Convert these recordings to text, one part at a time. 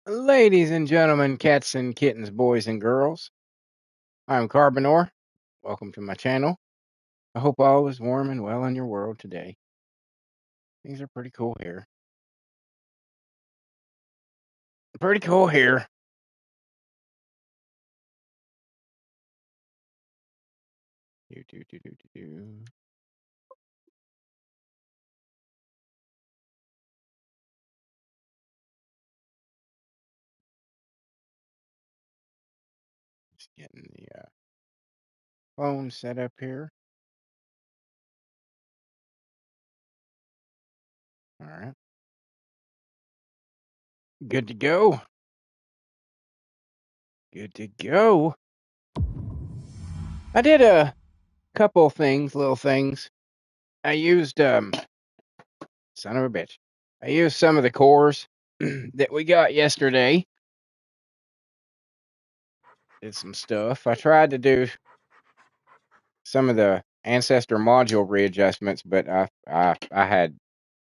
Ladies and gentlemen, cats and kittens, boys and girls, I'm Carbonor. Welcome to my channel. I hope all is warm and well in your world today. Things are pretty cool here. Pretty cool here. Just getting the phone set up here. All right. Good to go. Good to go. I did a couple things, little things. I used son of a bitch. I used some of the cores that we got yesterday. Did some stuff. I tried to do some of the ancestor module readjustments, but I had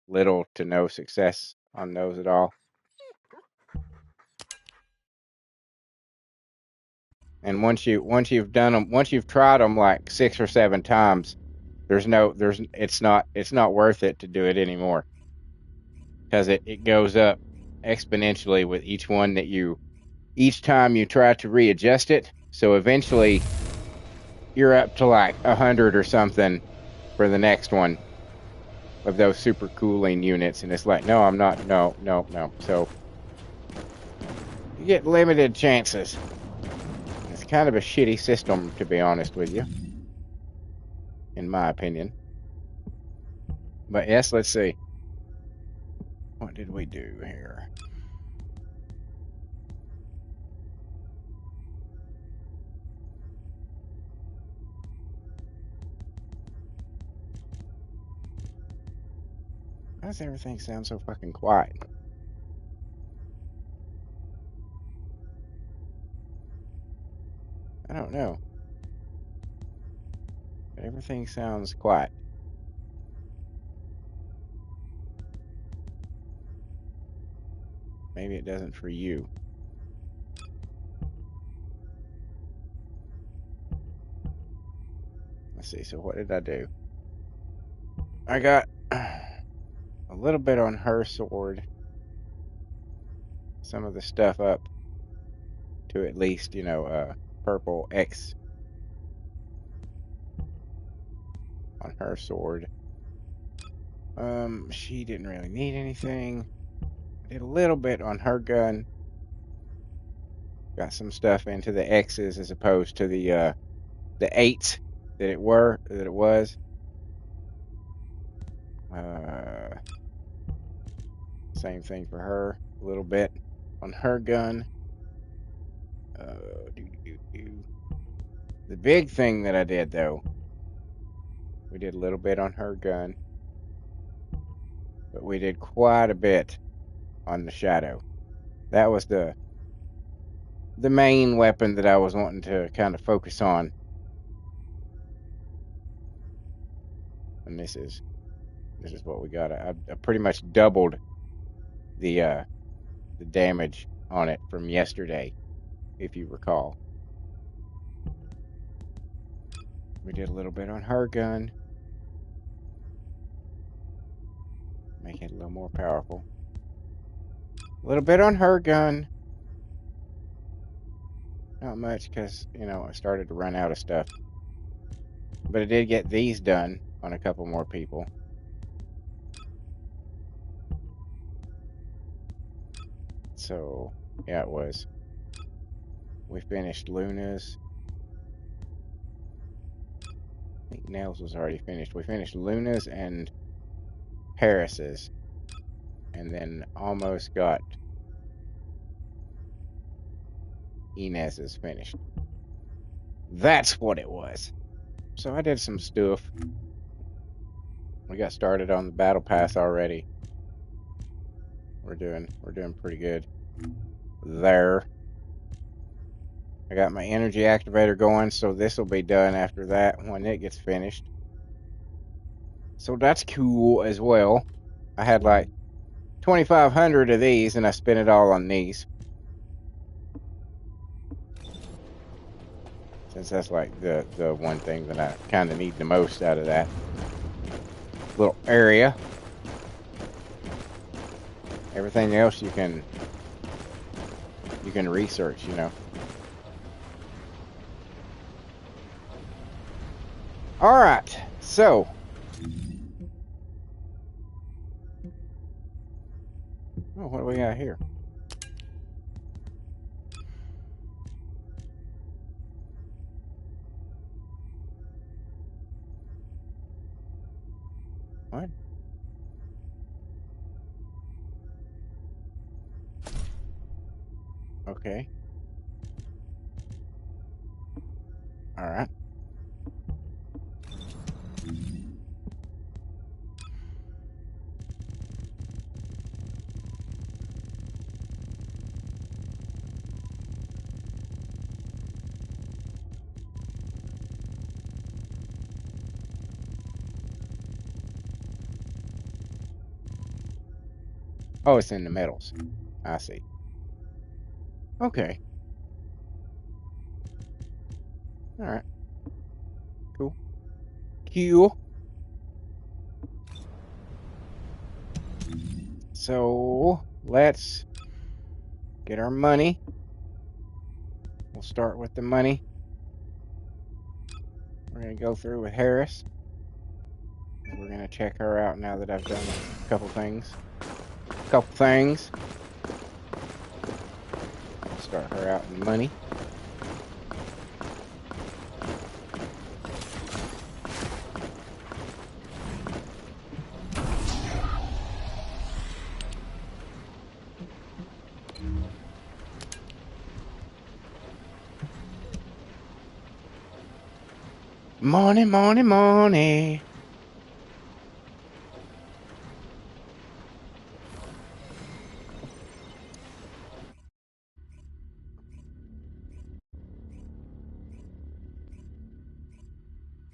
little to no success on those at all. And once you've done them, once you've tried them like 6 or 7 times, it's not worth it to do it anymore, because it goes up exponentially with each time you try to readjust it. So eventually you're up to like 100 or something for the next one of those super cooling units, and it's like, no, I'm not, no. So you get limited chances. It's kind of a shitty system, to be honest with you, in my opinion. But yes, let's see. What did we do here? Why does everything sound so fucking quiet? I don't know. But everything sounds quiet. Maybe it doesn't for you. Let's see, so what did I do? I got a little bit on her sword. Some of the stuff up to at least, purple X on her sword. She didn't really need anything. I did a little bit on her gun. Got some stuff into the X's as opposed to the 8s that it was. Same thing for her. A little bit on her gun. The big thing that I did, though, we did a little bit on her gun, but we did quite a bit on the shadow. That was the main weapon that I was wanting to kind of focus on. And this is what we got. I pretty much doubled the damage on it from yesterday, if you recall. We did a little bit on her gun. Make it a little more powerful. A little bit on her gun. Not much, because, I started to run out of stuff. But I did get these done on a couple more people. So, yeah, it was. We finished Luna's. I think Nails was already finished. We finished Luna's and Paris's. And then almost got Inez's finished. That's what it was. So I did some stuff. We got started on the battle pass already. We're doing pretty good there. I got my energy activator going, so this will be done after that when it gets finished. So that's cool as well. I had like 2,500 of these, and I spent it all on these. since that's like the one thing that I kind of need the most out of that little area. Everything else you can research, you know. All right, so what do we got here? What? Okay. All right. Oh, it's in the metals. I see. Okay. All right. Cool. Cool. So let's get our money. We'll start with the money. We're gonna go through with Harris. We're gonna check her out now that I've done a couple things. Start her out in money. Money, money, money.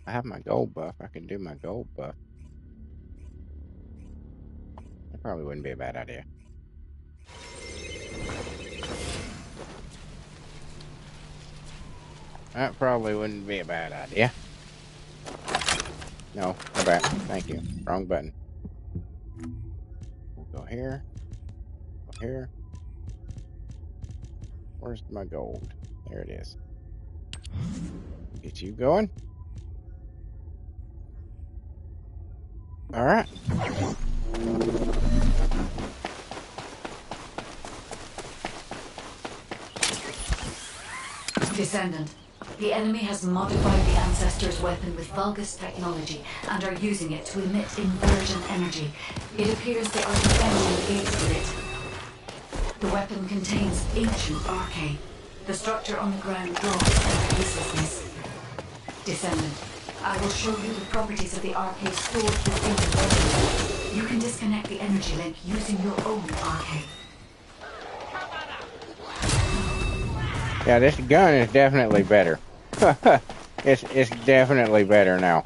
I have my gold buff. I can do my gold buff. That probably wouldn't be a bad idea. That probably wouldn't be a bad idea. No, go back. Thank you. Wrong button. We'll go here. Go here. Where's my gold? There it is. Get you going. All right. Descendant, the enemy has modified the Ancestor's weapon with Vulgus technology and are using it to emit inversion energy. It appears they are defending the gates with it. The weapon contains ancient arcane. The structure on the ground draws their uselessness. Descendant, I will show you the properties of the arcane stored within the weapon. You can disconnect the energy link using your own arcane. Yeah, this gun is definitely better. It's definitely better now.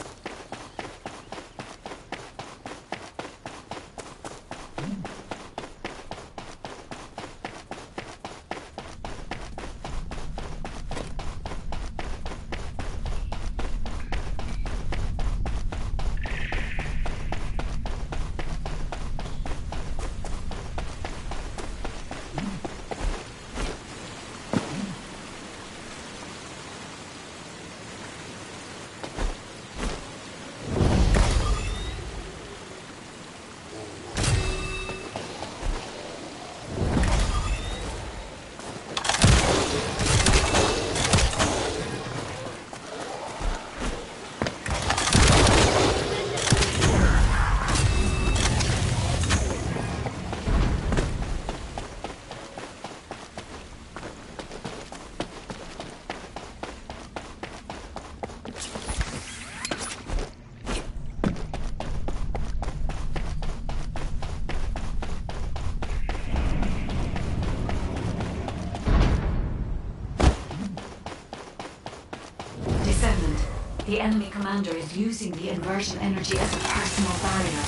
The enemy commander is using the inversion energy as a personal barrier.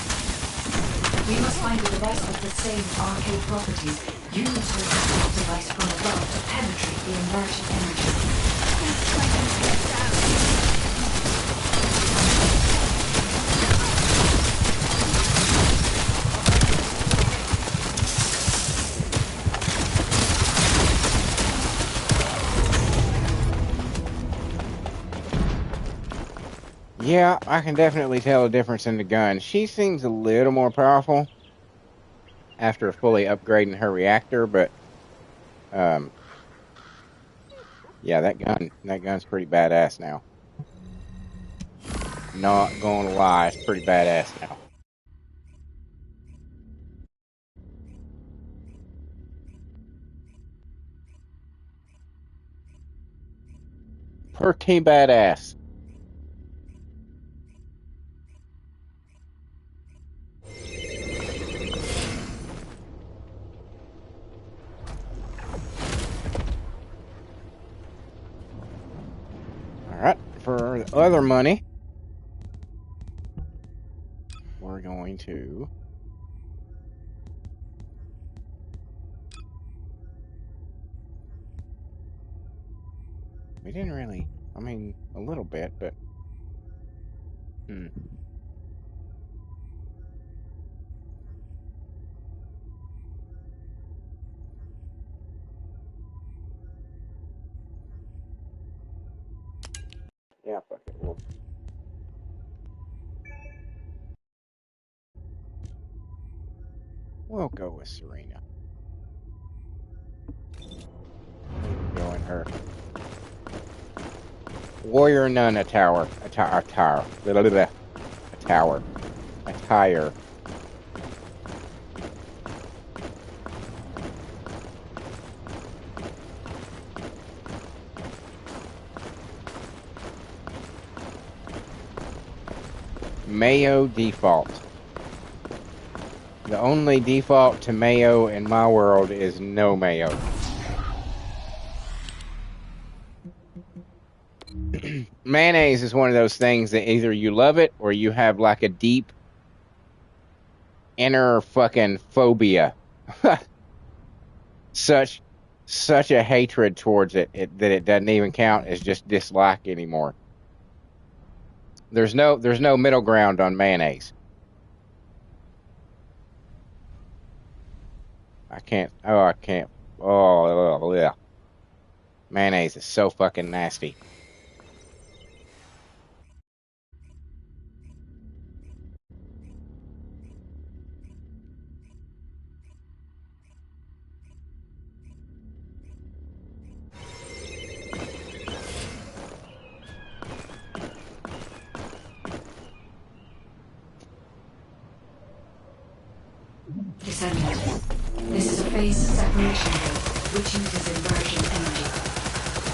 We must find a device with the same arcade properties. Use your device from above to penetrate the inversion energy. Yeah, I can definitely tell a difference in the gun. She seems a little more powerful after fully upgrading her reactor, but um, yeah, that gun's pretty badass now. Not gonna lie, it's pretty badass now. Pretty badass. Alright, for the other money, we're going to... We didn't really... I mean, a little bit, but... Yeah, fuck it. We'll go with Serena. Go in her. Warrior Nun attire. Attire. Mayo default. The only default to mayo in my world is no mayo. Mayonnaise is one of those things that either you love it or you have like a deep inner fucking phobia. such a hatred towards it that it doesn't even count as just dislike anymore. There's no middle ground on mayonnaise. I can't. Oh, yeah. Mayonnaise is so fucking nasty. Descendant. This is a phased separation gate, which uses inversion energy.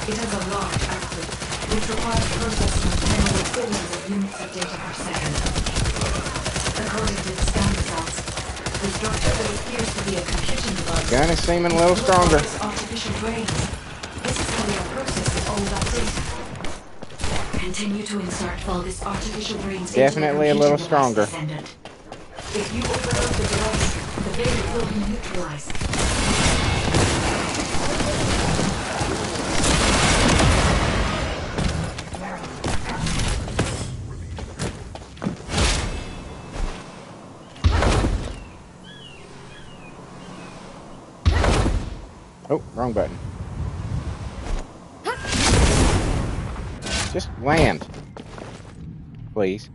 It has a large output, which requires processing of tens of billions of units of data per second. According to the scan results, the structure that appears to be a computing device... Gun is seeming a little stronger. Artificial brains. This is how they are processing all that data. Continue to insert Vulgus artificial brains Definitely into a little stronger. Descendant. If you overload the device, the data will be neutralized. Oh, wrong button. Just land. Please.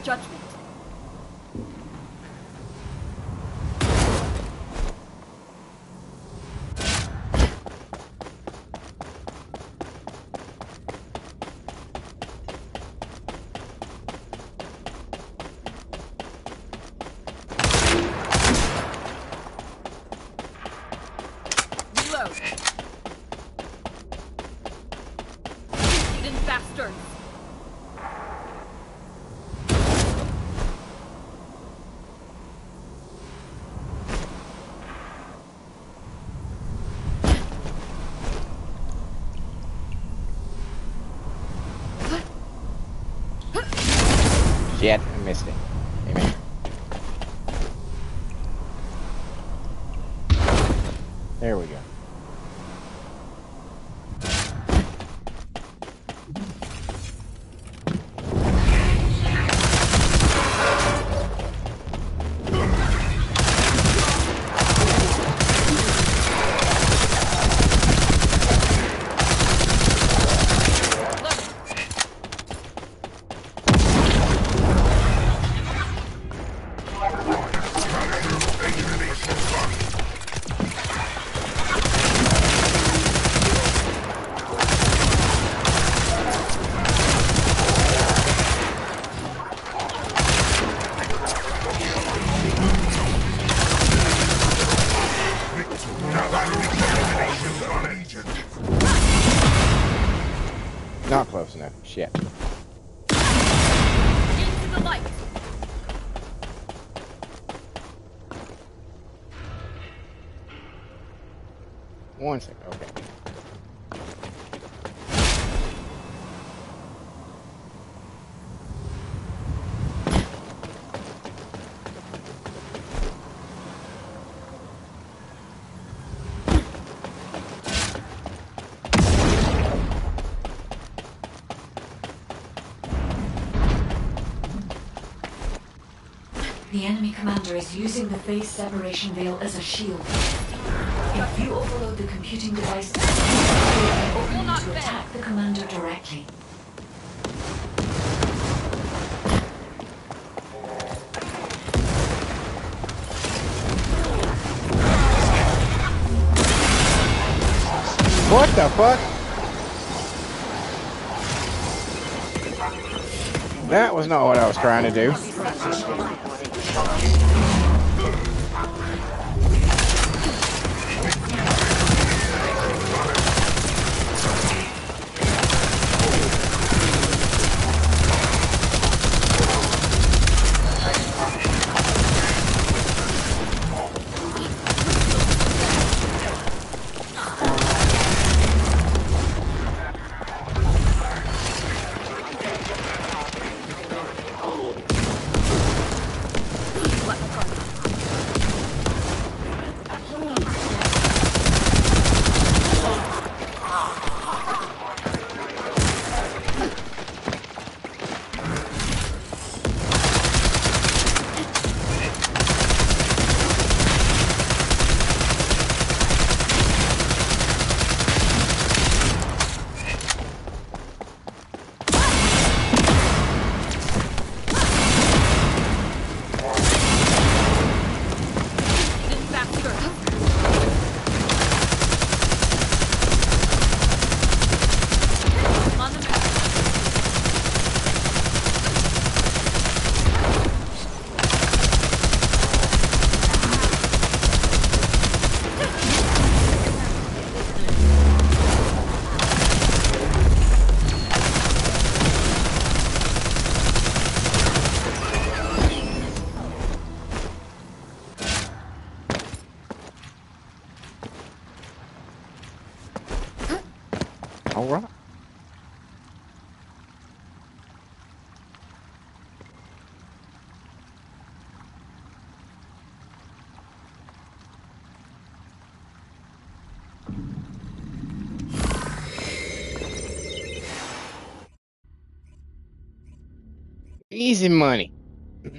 Judgment. Reload. Impudent bastards. Shit, I missed it. Amen. There we go. Not close enough. Shit. Into the light. One second. Okay. The enemy commander is using the phase separation veil as a shield. If you overload the computing device, it will open you to attack the commander directly. What the fuck? That was not what I was trying to do. All right. Easy money. Of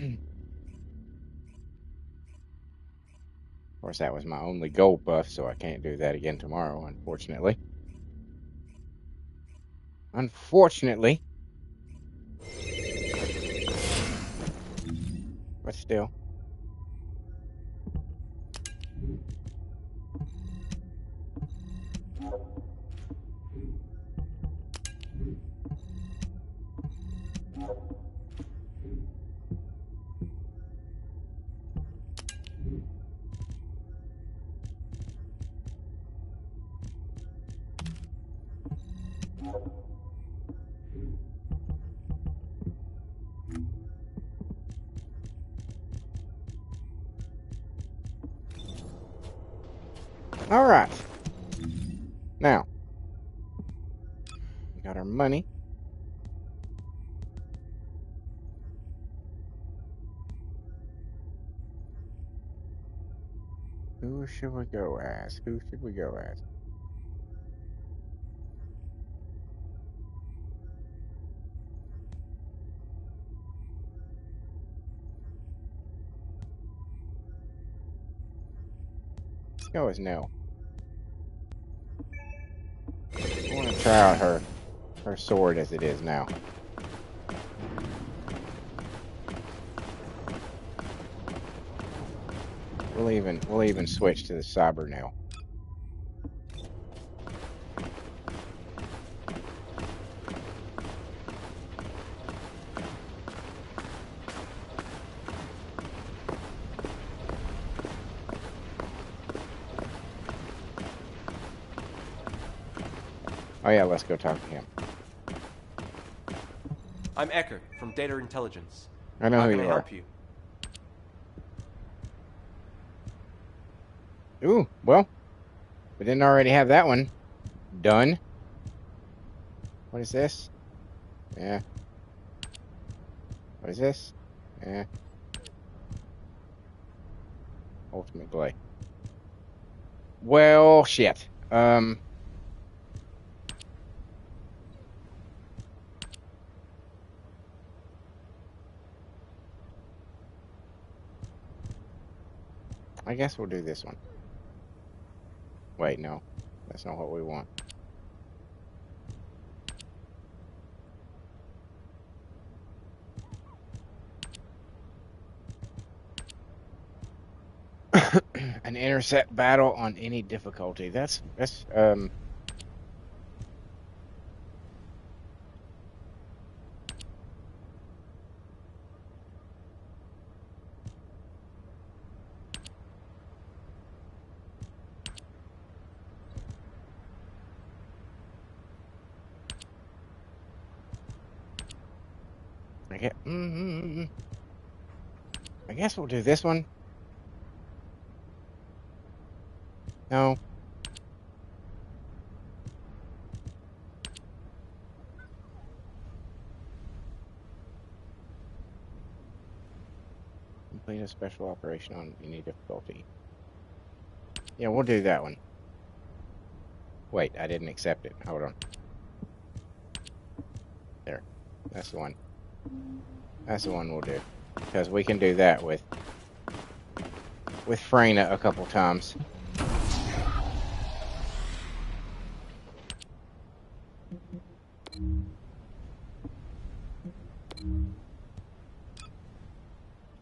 course, that was my only gold buff, so I can't do that again tomorrow, unfortunately. Unfortunately. But still. All right. Now, we got our money. should we go as? Who should we go as? Let's go as Nell. I want to try out her sword as it is now. We'll even switch to the Saber now. Oh yeah, let's go talk to him. I'm Ecker from Data Intelligence. I know How who can you I are. help you? Ooh, well, we didn't already have that one done. What is this? Yeah. What is this? Yeah. Ultimate Glay. Well, shit. I guess we'll do this one. Wait, no. That's not what we want. An intercept battle on any difficulty. That's I guess we'll do this one. No. Complete a special operation on any difficulty. Yeah, we'll do that one. Wait, I didn't accept it. Hold on. There. That's the one. That's the one we'll do. Because we can do that with Freyna a couple times.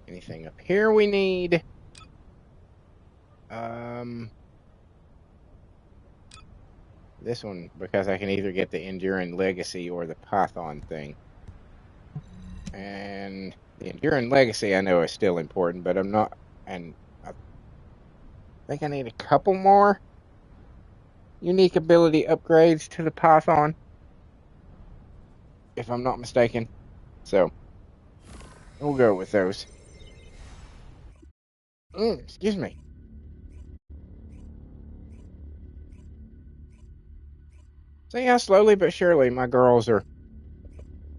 Anything up here we need? This one, because I can either get the Enduring Legacy or the Python thing. And the Enduring Legacy I know is still important, but I'm not, and I think I need a couple more unique ability upgrades to the Python, if I'm not mistaken. So, we'll go with those. Excuse me. So yeah, slowly but surely, my girls are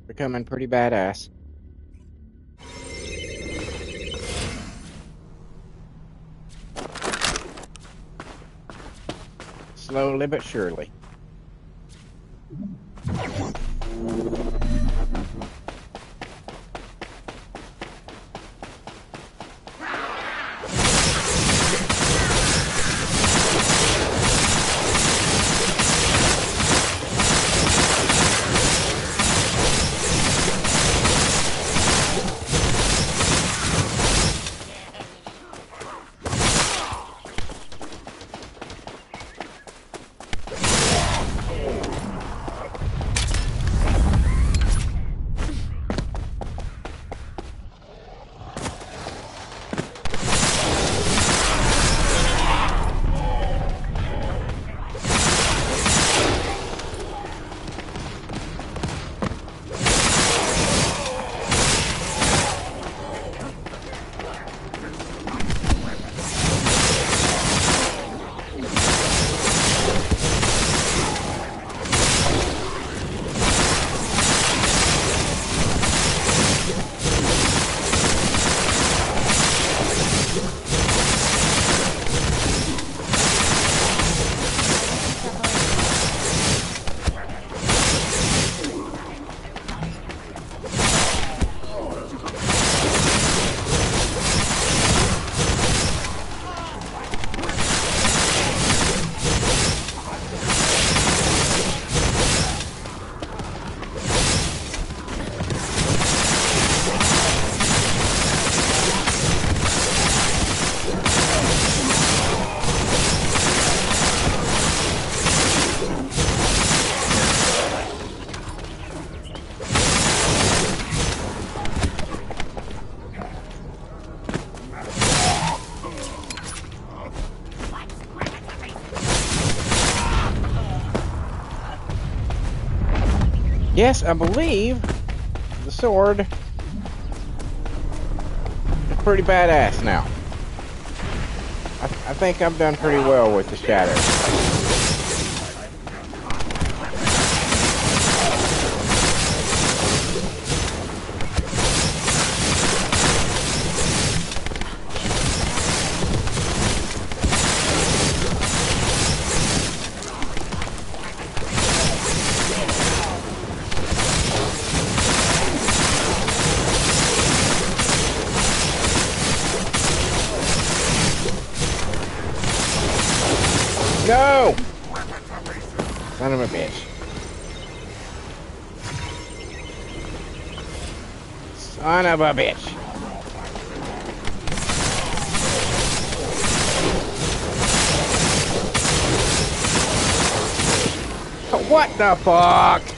becoming pretty badass. Slowly but surely. Yes, I believe the sword is pretty badass now. I think I've done pretty well with the shadow. No! Son of a bitch. Son of a bitch. What the fuck?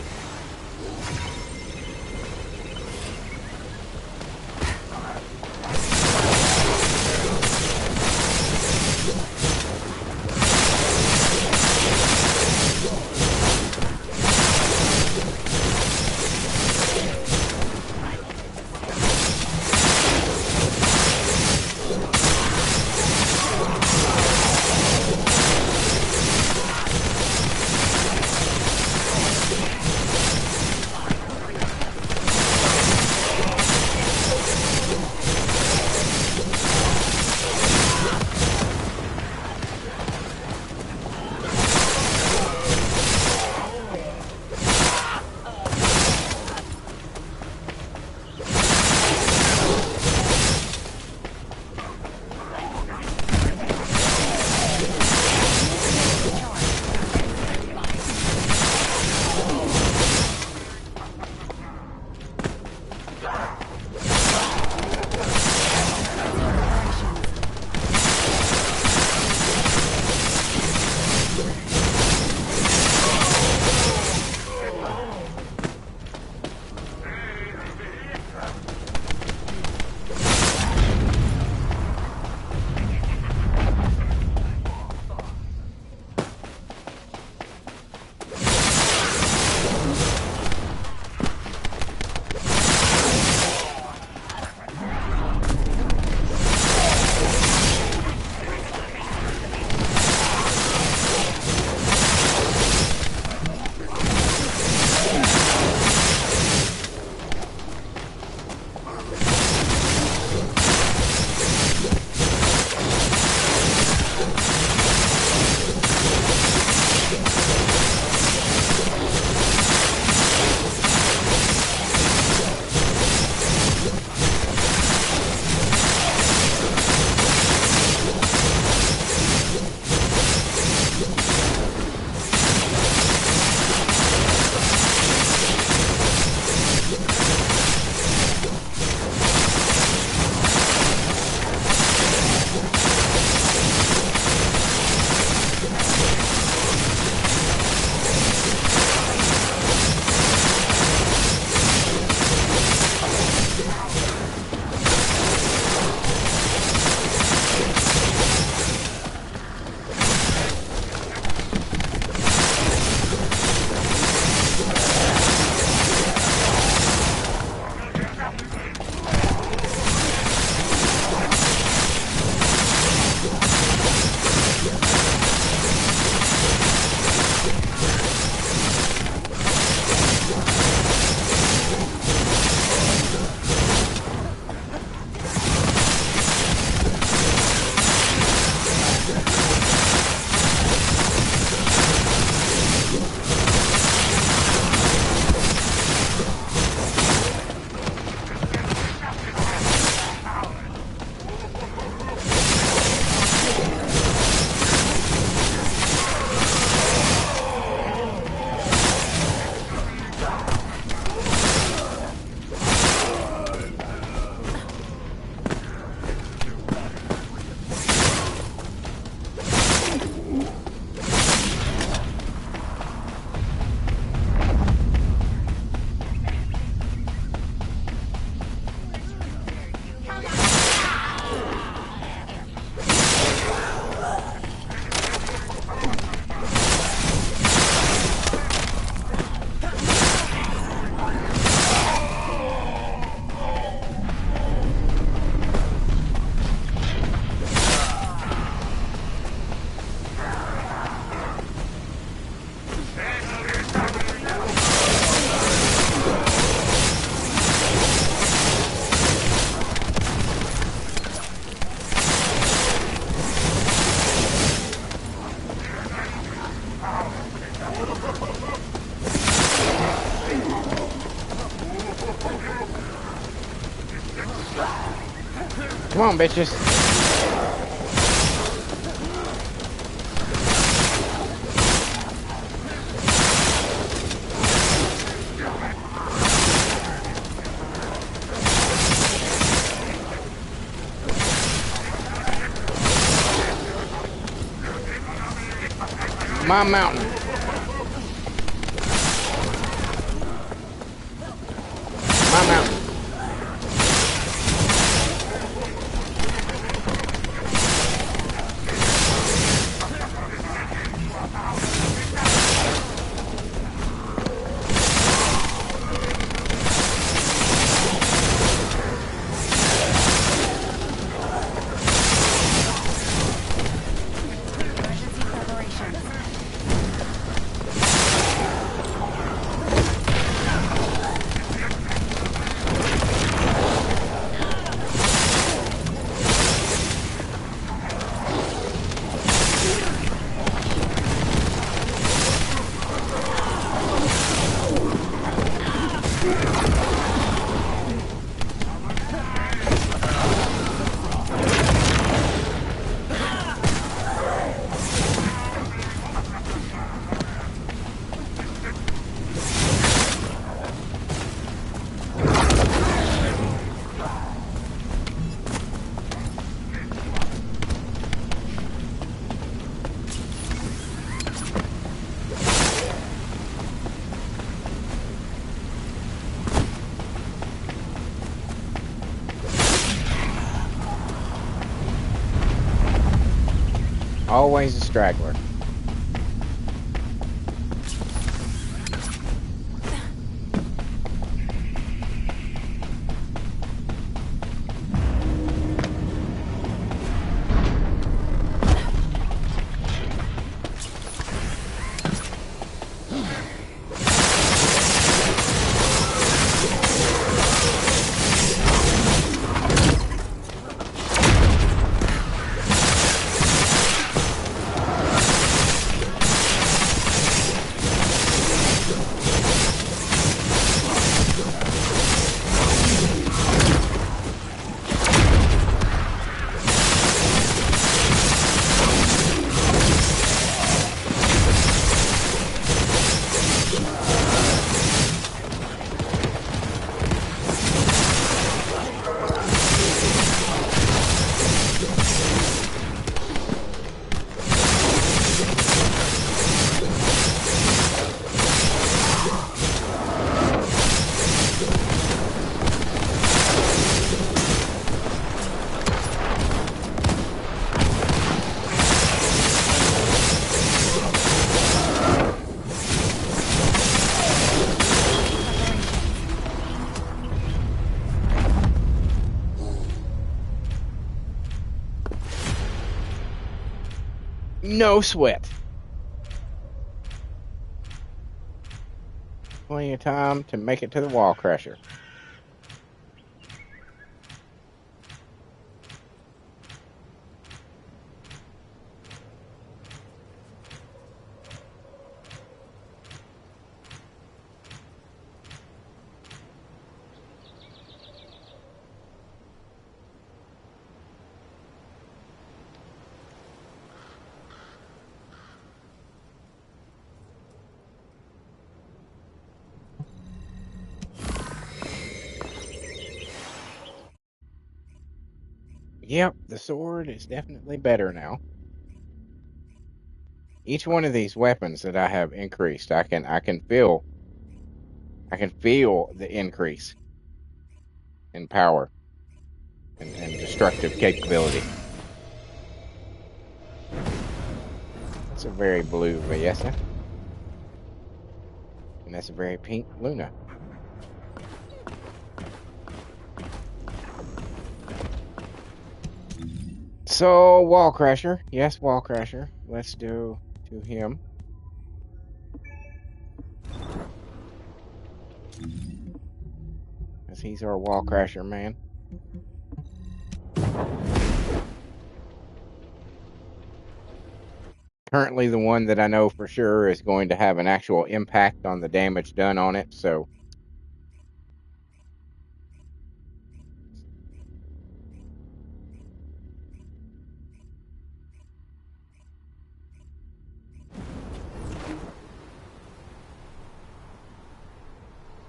Come on, bitches. My mountain. My mountain. Always a straggler. No sweat. Plenty of time to make it to the wall crusher. Yep, the sword is definitely better now. Each one of these weapons that I have increased, I can feel the increase in power and destructive capability. That's a very blue Viessa. And that's a very pink Luna. So, Wall Crusher. Yes, Wall Crusher. Let's do to him. Because he's our Wall Crusher, man. currently the one that I know for sure is going to have an actual impact on the damage done on it. So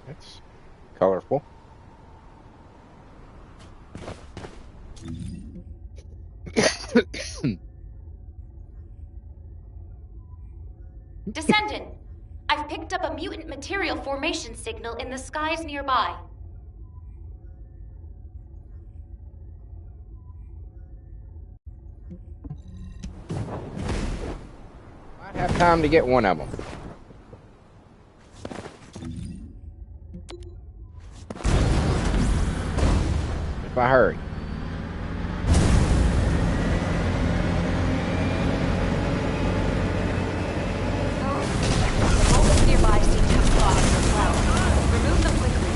that's colorful. Descendant, I've picked up a mutant material formation signal in the skies nearby. Might have time to get one of them. If I hurry. The volcans nearby seem to have spotted as well. Remove them quickly.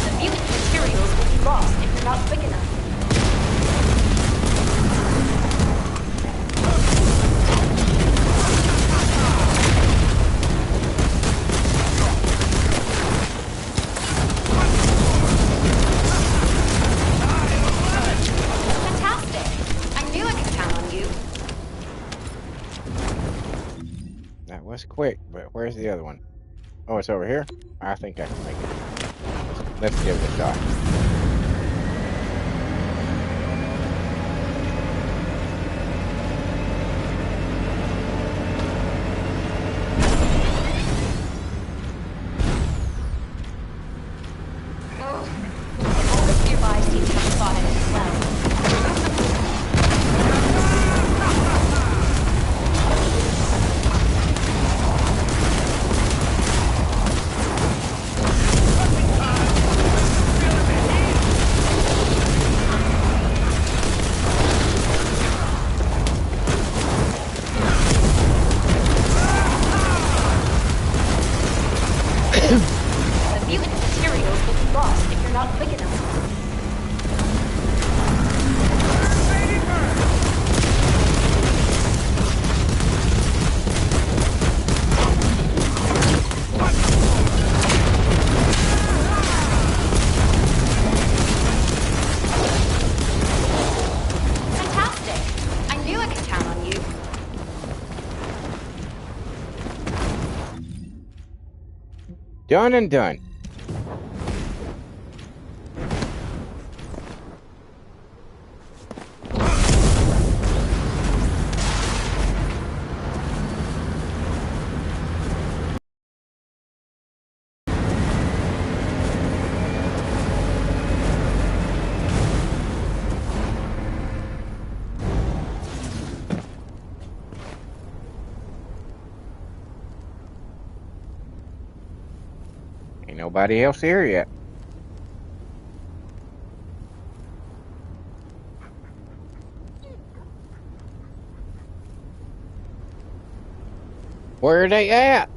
The mutant materials will be lost if you're not quick enough. Fantastic! I knew I could count on you. That was quick, but where's the other one? Oh, it's over here? I think I can make it. Let's give it a shot. The volcans nearby seem to have spotted as well. The mutant materials will be lost if you're not quick enough. Fantastic! I knew I could count on you. Done and done. Ain't nobody else here yet. Where are they at?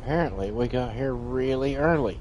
Apparently, we got here really early.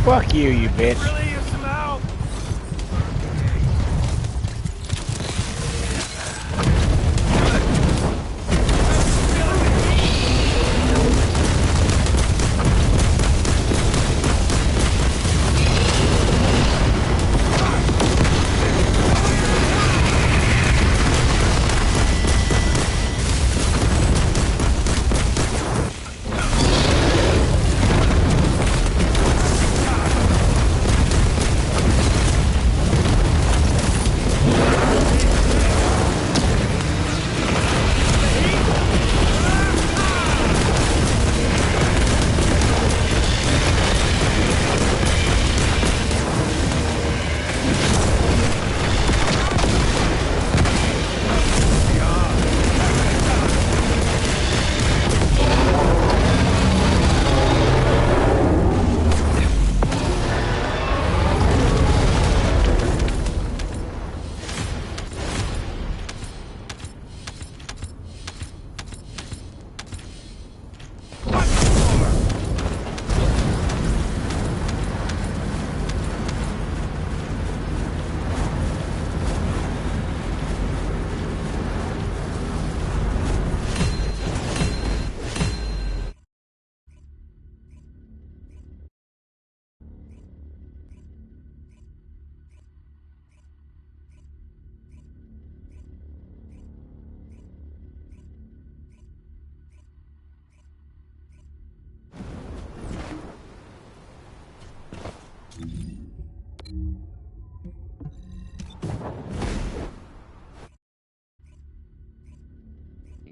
Fuck you, you bitch. Really use some help.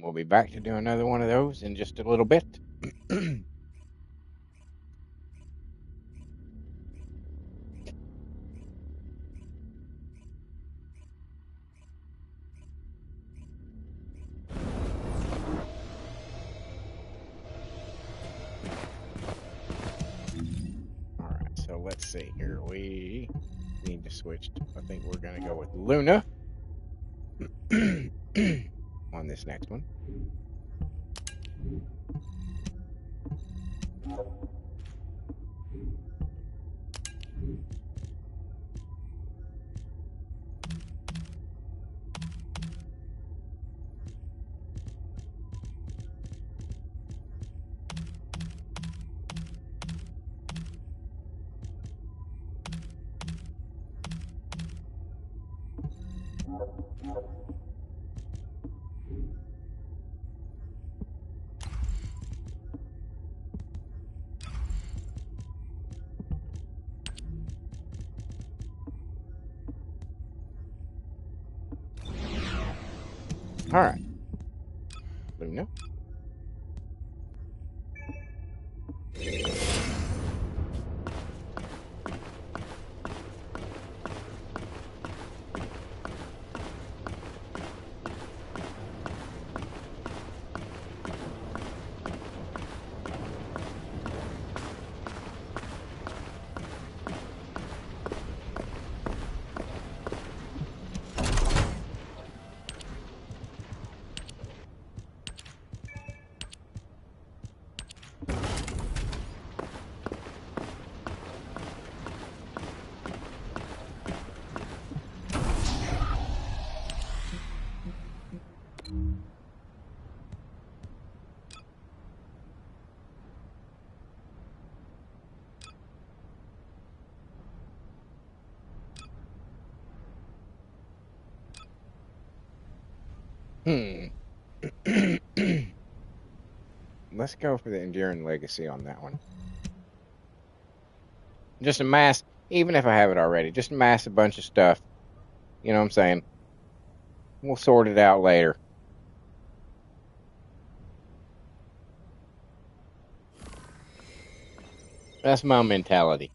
We'll be back to do another one of those in just a little bit. Alright, so let's see here. We need to switch to, I think we're going to go with Luna on this next one. All right, Luna. Let's go for the Enduring Legacy on that one. Just amass, even if I have it already, just amass a bunch of stuff. You know what I'm saying? We'll sort it out later. That's my mentality.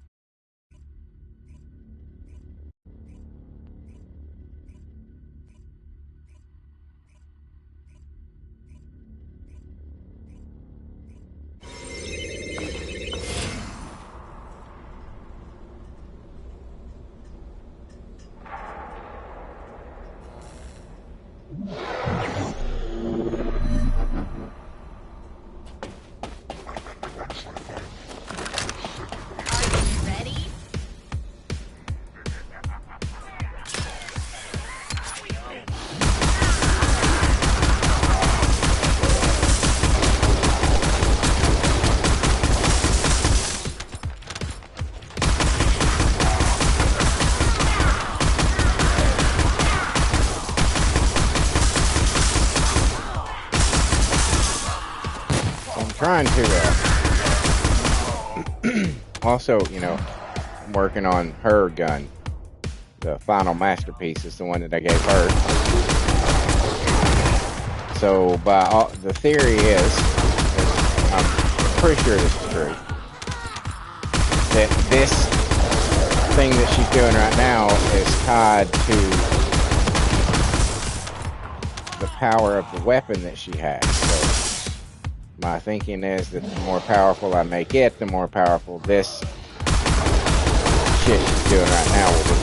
trying to also, you know, I'm working on her gun. The final masterpiece is the one that I gave her. So, the theory is, I'm pretty sure this is true, that this thing that she's doing right now is tied to the power of the weapon that she has. So my thinking is that the more powerful I make it, the more powerful this shit she's doing right now will be.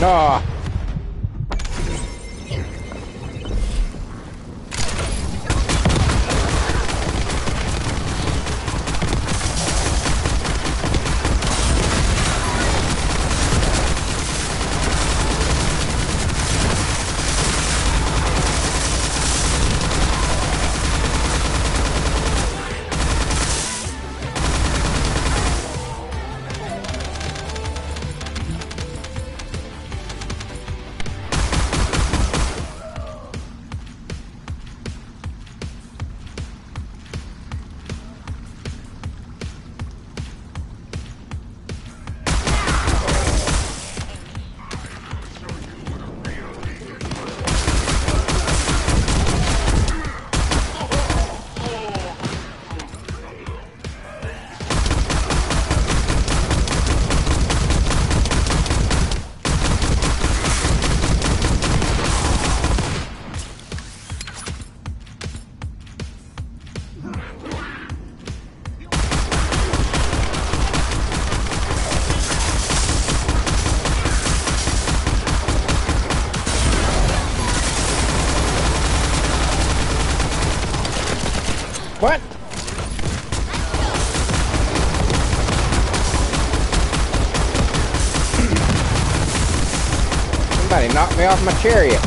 Oh. What? Somebody knocked me off my chariot.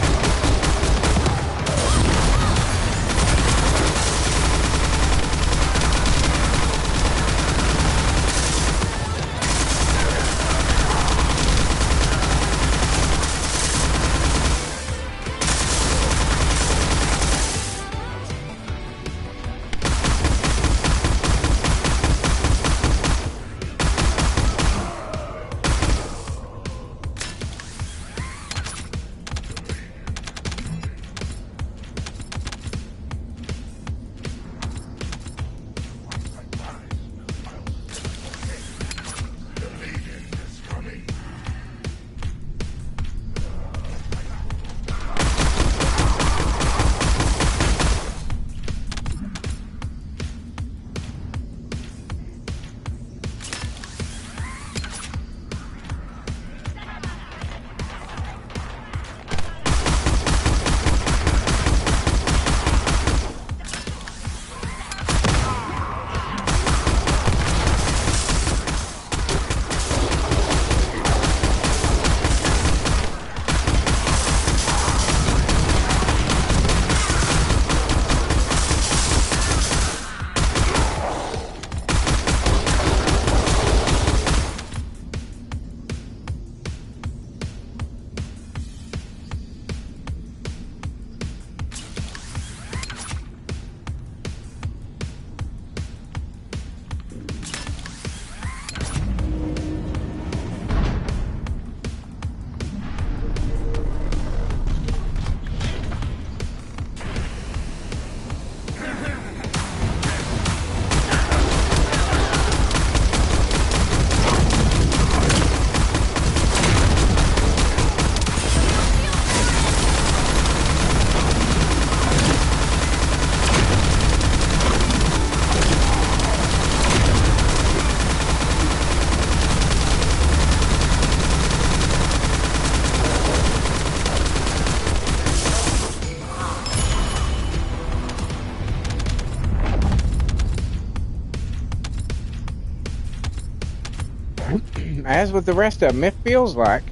as with the rest of them, it feels like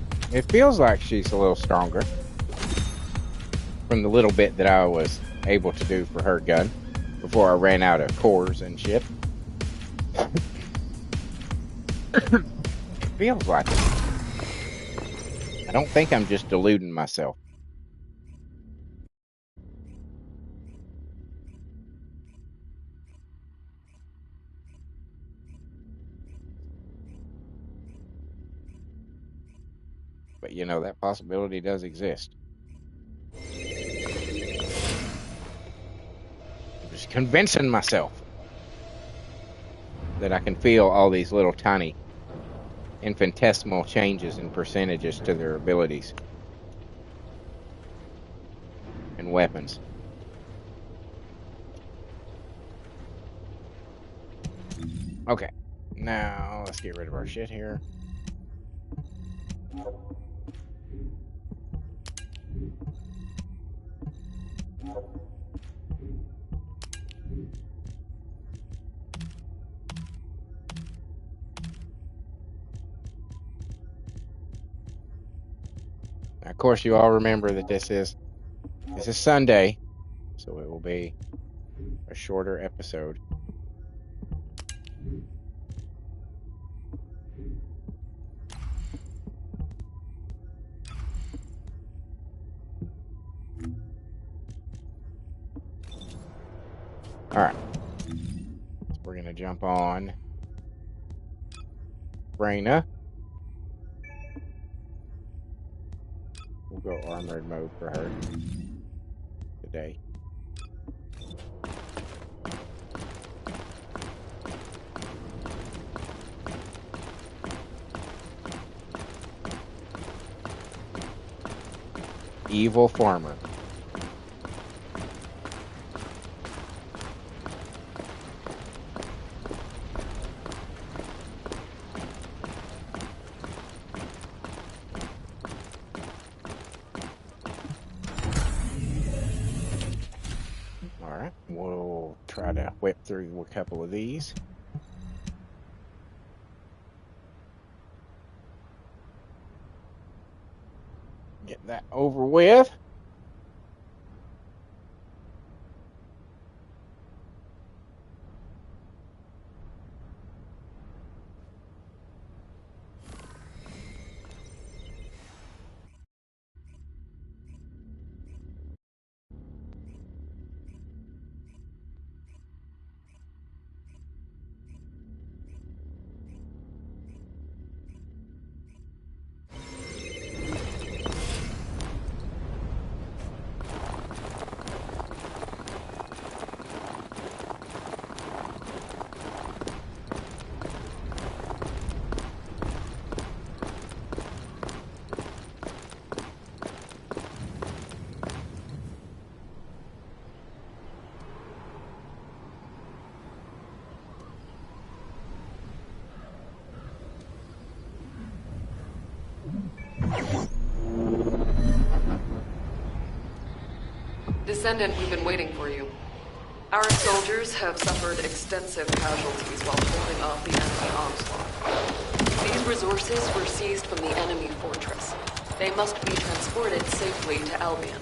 she's a little stronger from the little bit that I was able to do for her gun before I ran out of cores and shit. It feels like it. I don't think I'm just deluding myself. But you know, that possibility does exist. I'm just convincing myself that I can feel all these little tiny infinitesimal changes in percentages to their abilities and weapons. Okay, now let's get rid of our shit here. Now, of course, you all remember that this is Sunday, so it will be a shorter episode. All right, so we're gonna jump on Raina. We'll go armored mode for her today. Evil farmer. Alright, we'll try to whip through a couple of these. Get that over with. Descendant, we've been waiting for you. Our soldiers have suffered extensive casualties while holding off the enemy onslaught. These resources were seized from the enemy fortress. They must be transported safely to Albion.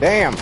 Damn.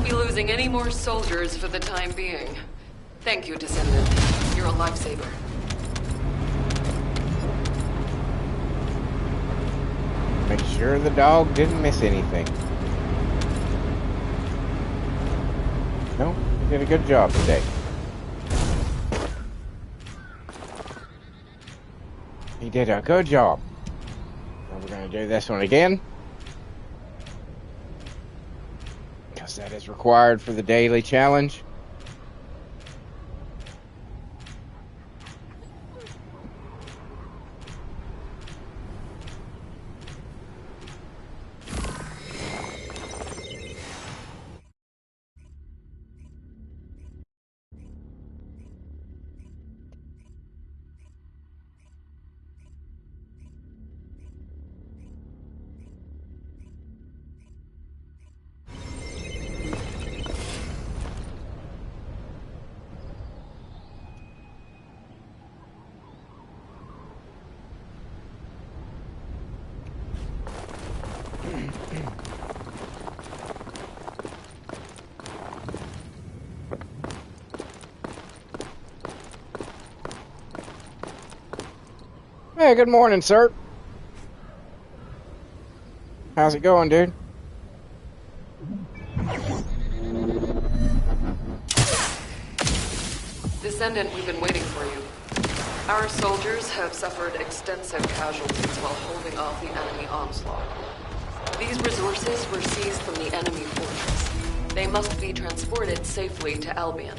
be losing any more soldiers for the time being. Thank you, Descendant. You're a lifesaver. Make sure the dog didn't miss anything. No, you did a good job today. He did a good job. Now we're going to do this one again. Because that is required for the daily challenge. Hey, good morning, sir. How's it going, dude? Descendant, we've been waiting for you. Our soldiers have suffered extensive casualties while holding off the enemy onslaught. These resources were seized from the enemy fortress. They must be transported safely to Albion.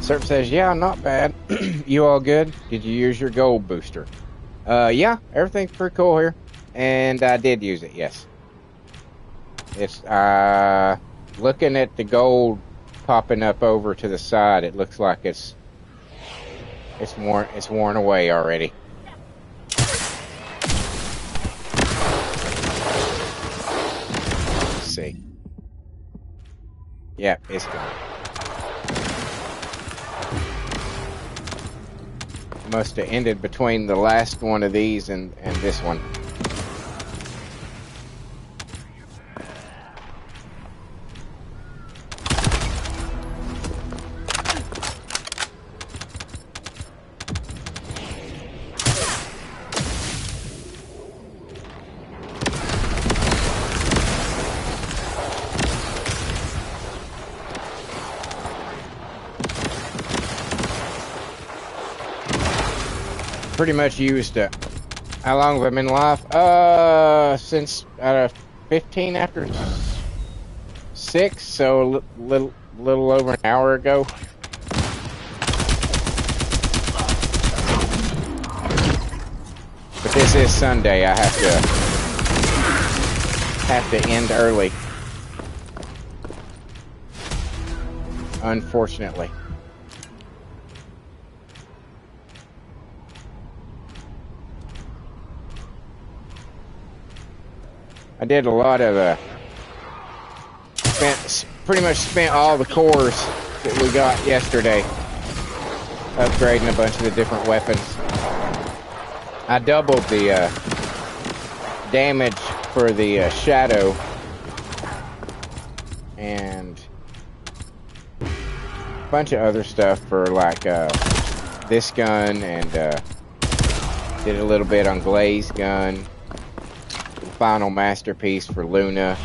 Serp says, yeah, not bad. You all good? Did you use your gold booster? Yeah, everything's pretty cool here. And I did use it, yes. It's, looking at the gold popping up over to the side, it looks like it's worn away already. Let's see. Yeah, it's gone. Must have ended between the last one of these and this one. Pretty much used it. How long have I been live? Since 15 after 6, so a little over an hour ago. But this is Sunday. I have to end early. Unfortunately. I did a lot of pretty much spent all the cores that we got yesterday upgrading a bunch of the different weapons. I doubled the damage for the shadow and a bunch of other stuff for like this gun, and did a little bit on Glaze gun. Final masterpiece for Luna.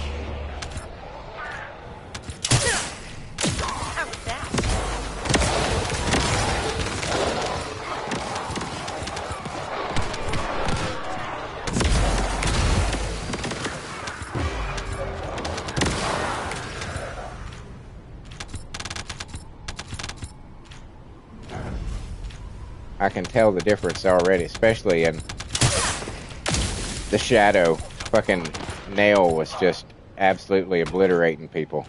I can tell the difference already, especially in the shadow. Fucking nail was just absolutely obliterating people.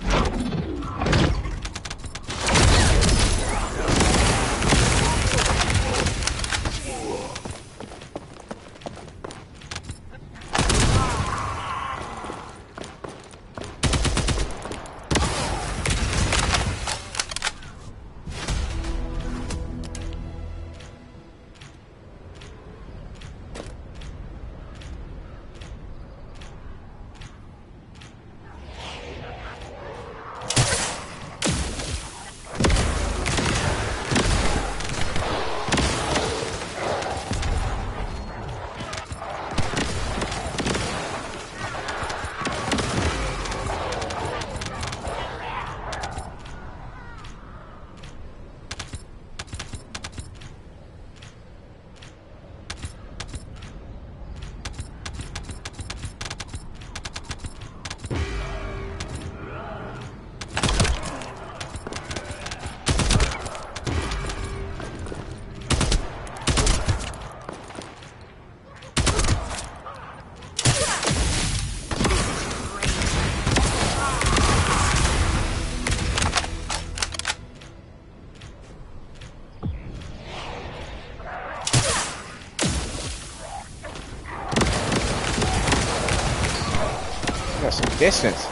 Got some distance.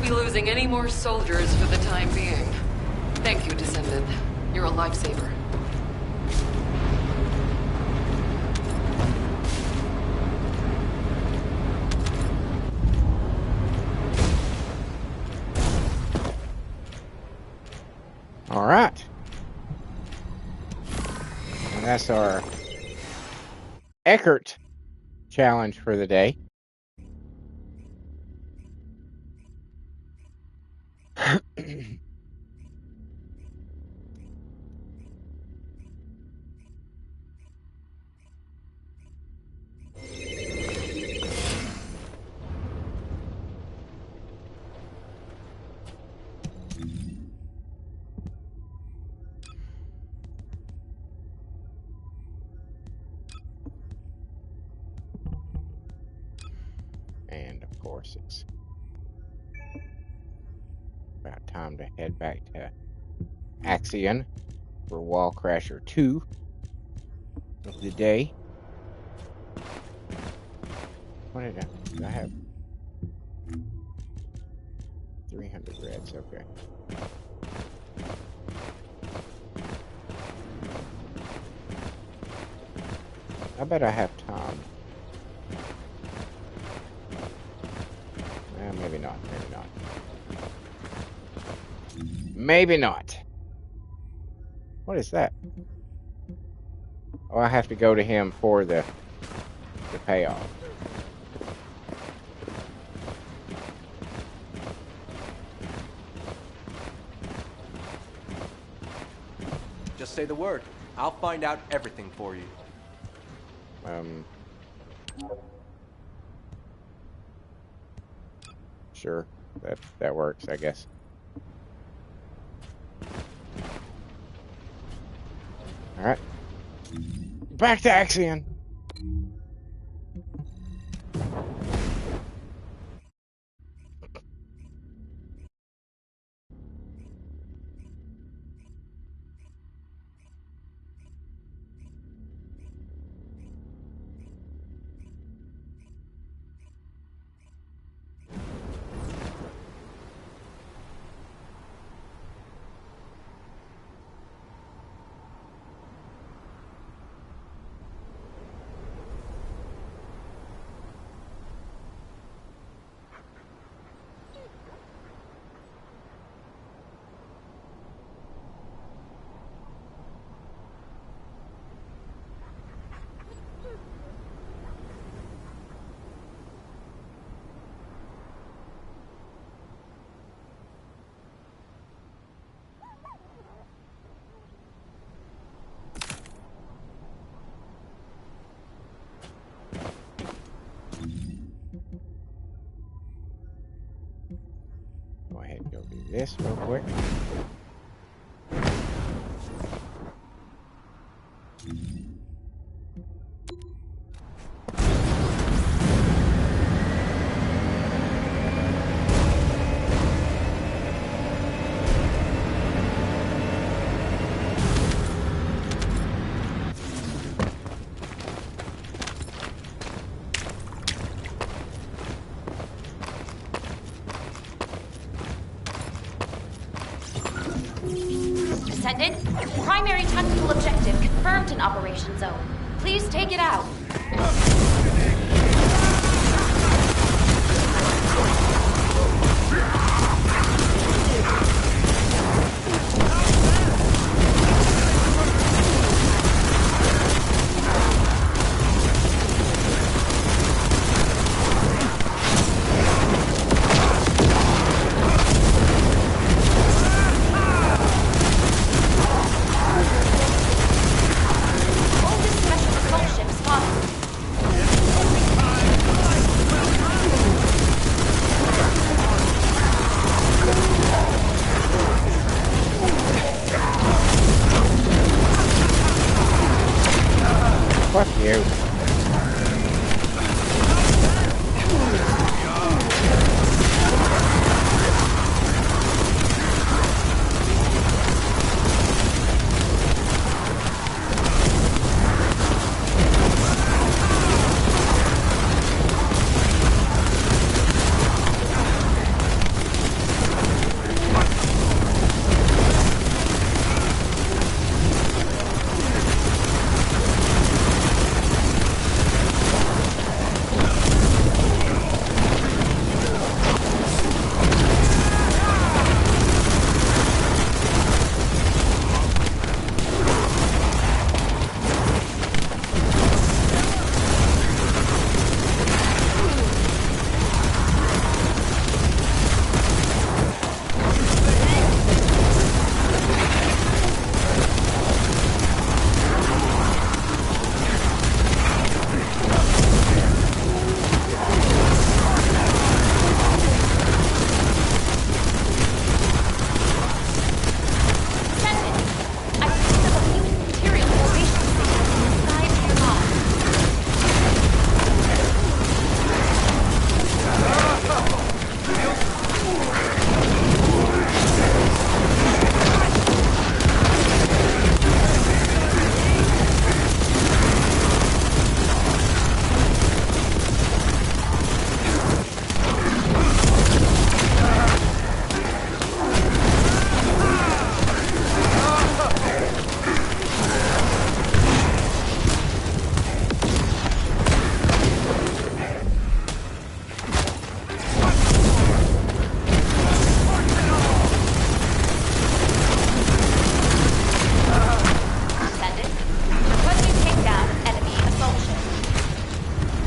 Losing any more soldiers for the time being. Thank you, Descendant. You're a lifesaver. All right. And that's our Eckert challenge for the day. And of course, it's about time to head back to Axion for Wall Crasher 2 of the day. What did I have? 300 reds, okay. I bet I have time. Maybe not, maybe not. Maybe not. What is that? Oh, I have to go to him for the payoff. Just say the word. I'll find out everything for you. Sure. That works, I guess. All right. Back to Axion. Go ahead and go do this real quick. Descendant, primary tactical objective confirmed in Operation Zone. Please take it out. All this special assault ship spotted.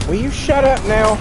Will you shut up now?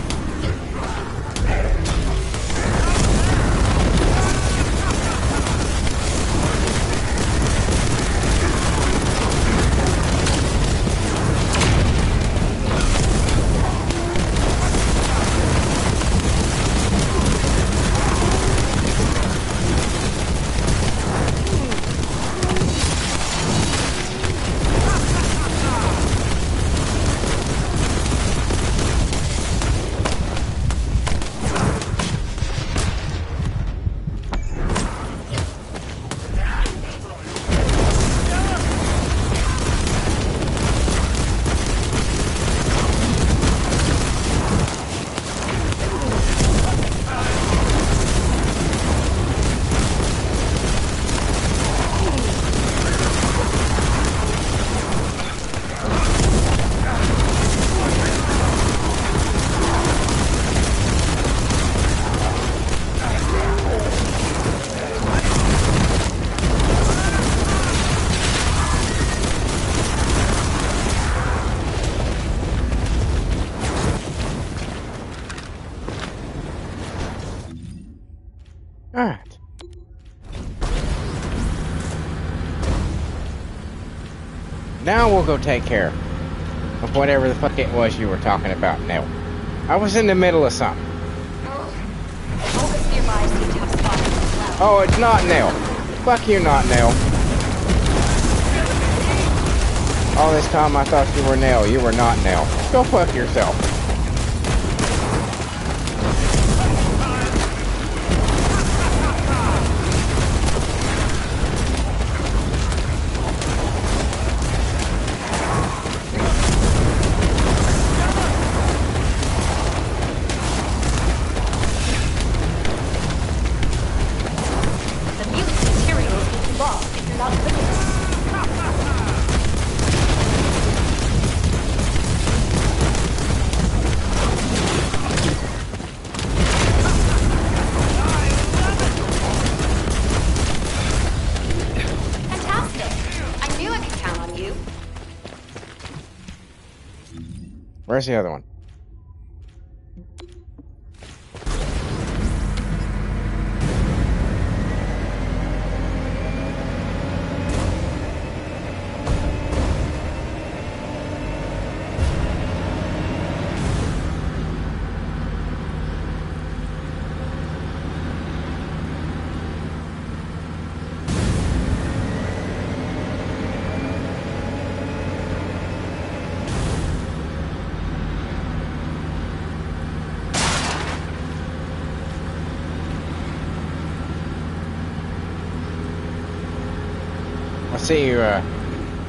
Alright. Now we'll go take care of whatever the fuck it was you were talking about, Nell. I was in the middle of something. Focus nearby seem to have spotted the cloud. Oh, it's not Nell. Fuck you, not Nell. All this time I thought you were Nell. You were not Nell. Go fuck yourself. The mutant materials will be lost if you're not quick enough. Fantastic! I knew I could count on you. Where's the other one? I see you,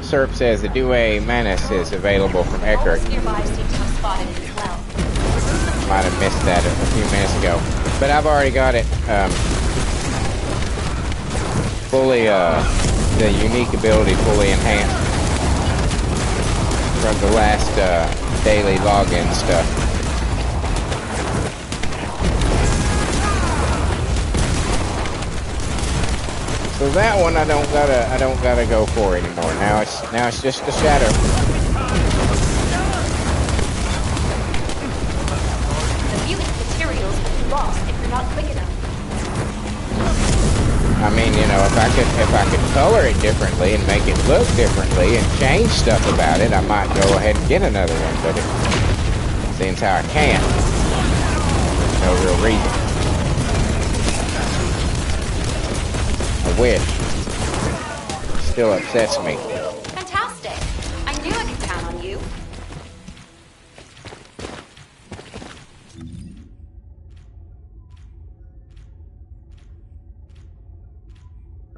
Serp says the Due Manus is available from Eckert. Focus nearby seem to have spotted the cloud. Might have missed that a few minutes ago. But I've already got it, fully, the unique ability fully enhanced from the last, daily login stuff. So that one I don't gotta go for anymore. Now it's just a shadow. The mutant materials will be lost if you're not quick enough. I mean, you know, if I could color it differently and make it look differently and change stuff about it, I might go ahead and get another one. But it seems how I can't. There's no real reason. I wish. Still upsets me. Fantastic! I knew I could count on you.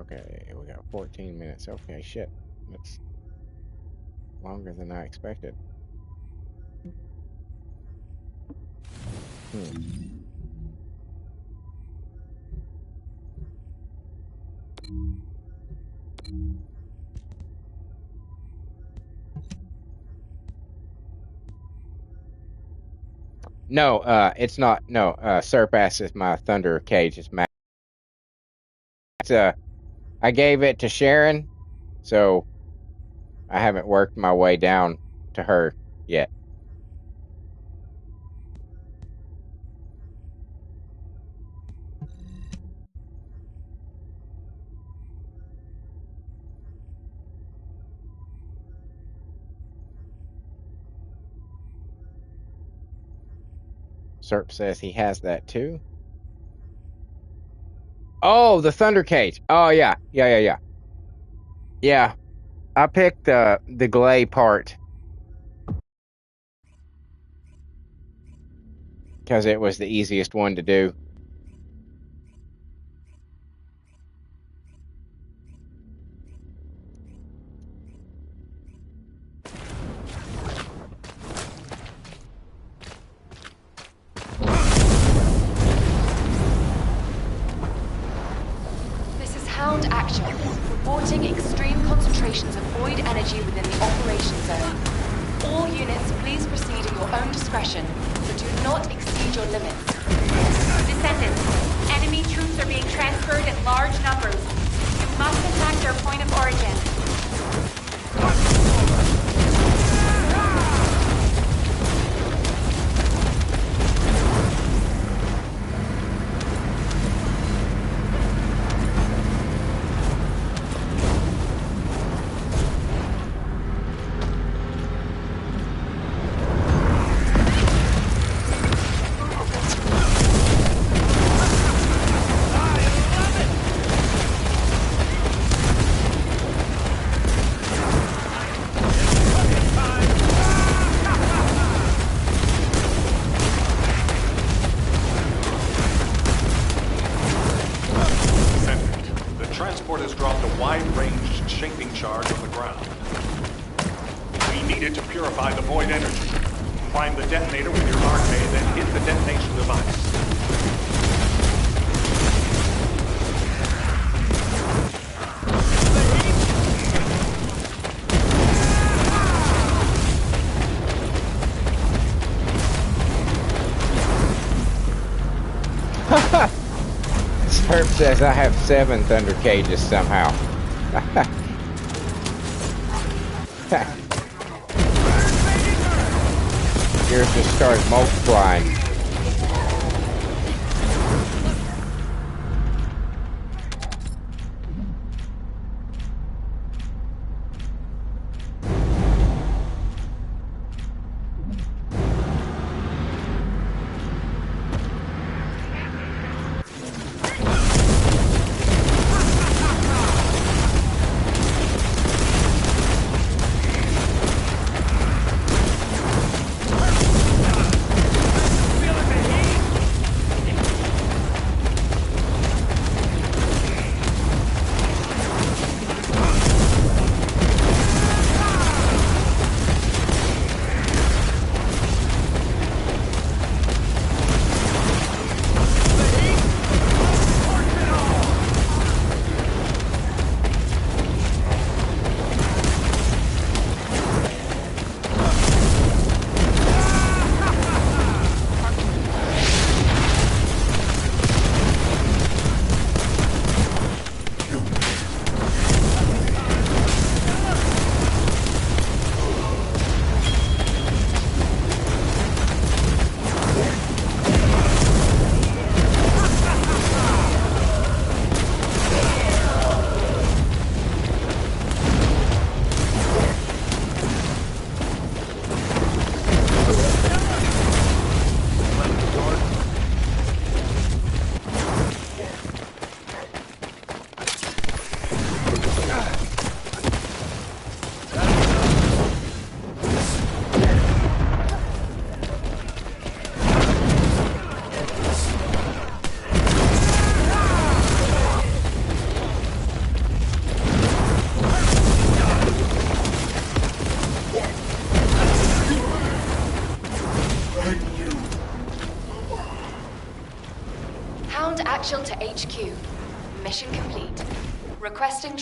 Okay, we got 14 minutes. Okay, shit. That's longer than I expected. No, it's not. No, Surpass is my Thunder Cage. It's Matt. I gave it to Sharon, so I haven't worked my way down to her yet. Serp says he has that too. Oh, the Thunder Cage. Oh yeah. Yeah. I picked the Glay part because it was the easiest one to do. This is Hound Action, reporting extreme concentrations of void energy within the operation zone. All units, please proceed at your own discretion, but do not exceed your limits. Descendants, enemy troops are being transferred in large numbers. You must attack their point of origin. Serp says I have 7 Thunder Cages somehow. Yours just started multiplying. Action to HQ. Mission complete. Requesting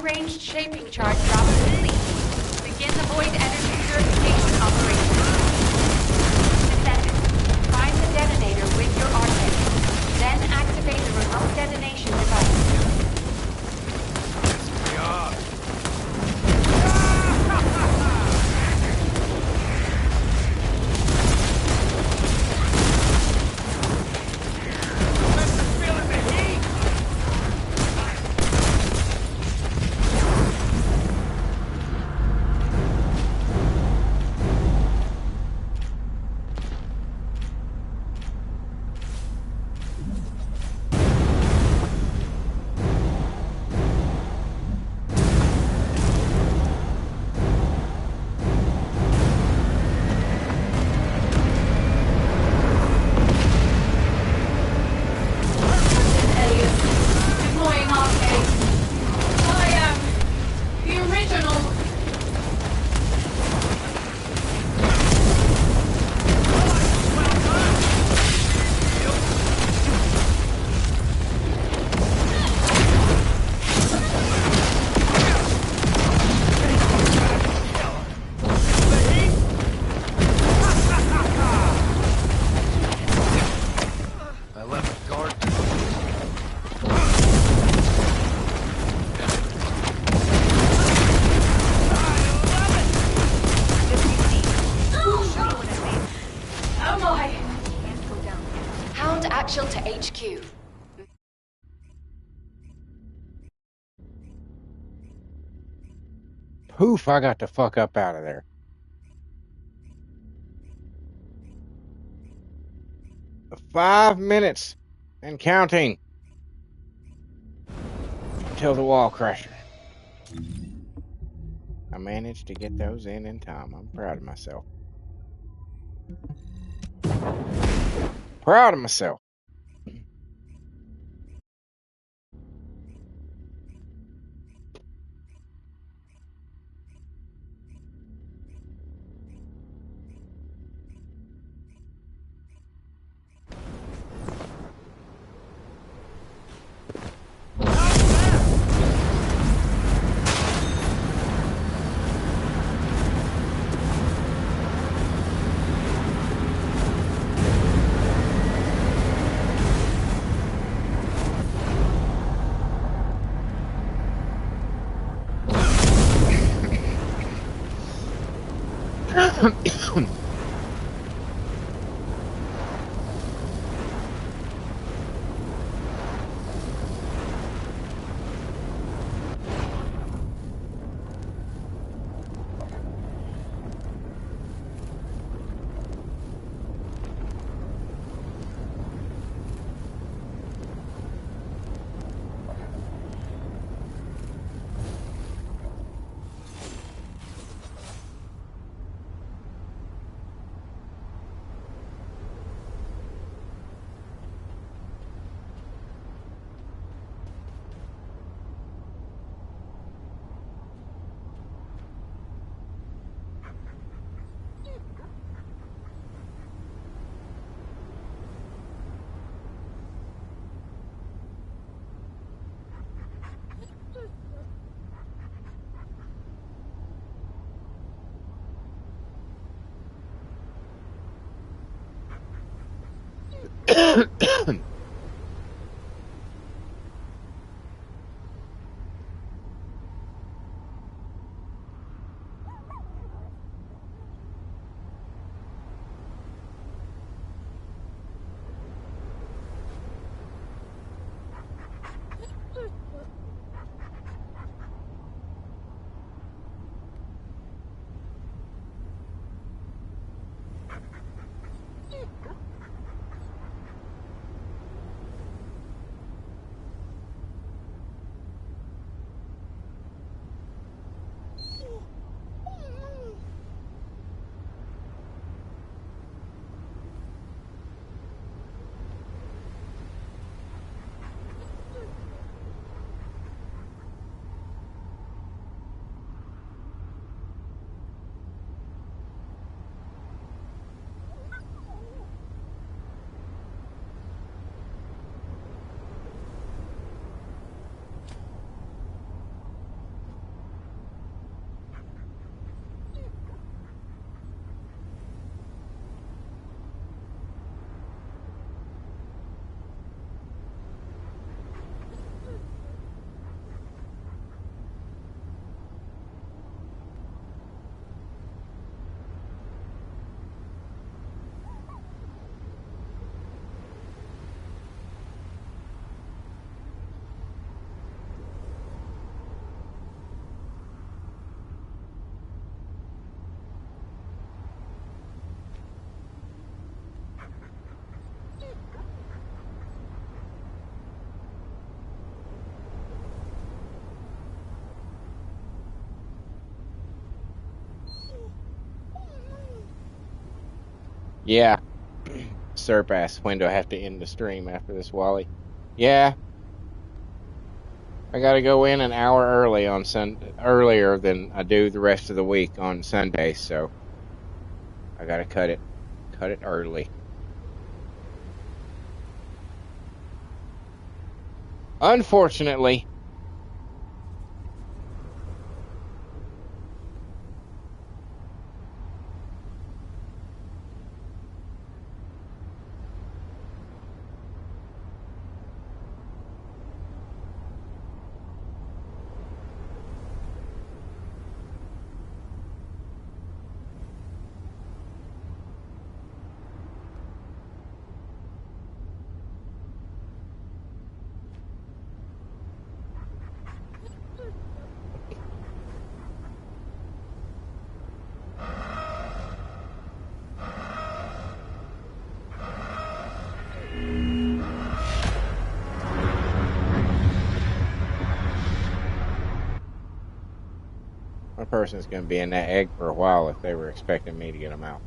long-range shaping charge drop complete. Begin the void energy purification operation. Descendant, find the detonator with your arcade. Then activate the remote detonation device. To HQ. Poof, I got the fuck up out of there. The 5 minutes and counting until the wall crusher. I managed to get those in time. I'm proud of myself. Proud of myself. Yeah. Serp asks, when do I have to end the stream after this, Wally? Yeah. I gotta go in an hour early on earlier than I do the rest of the week on Sundays, so I gotta cut it early. Unfortunately. One person's going to be in that egg for a while if they were expecting me to get them out.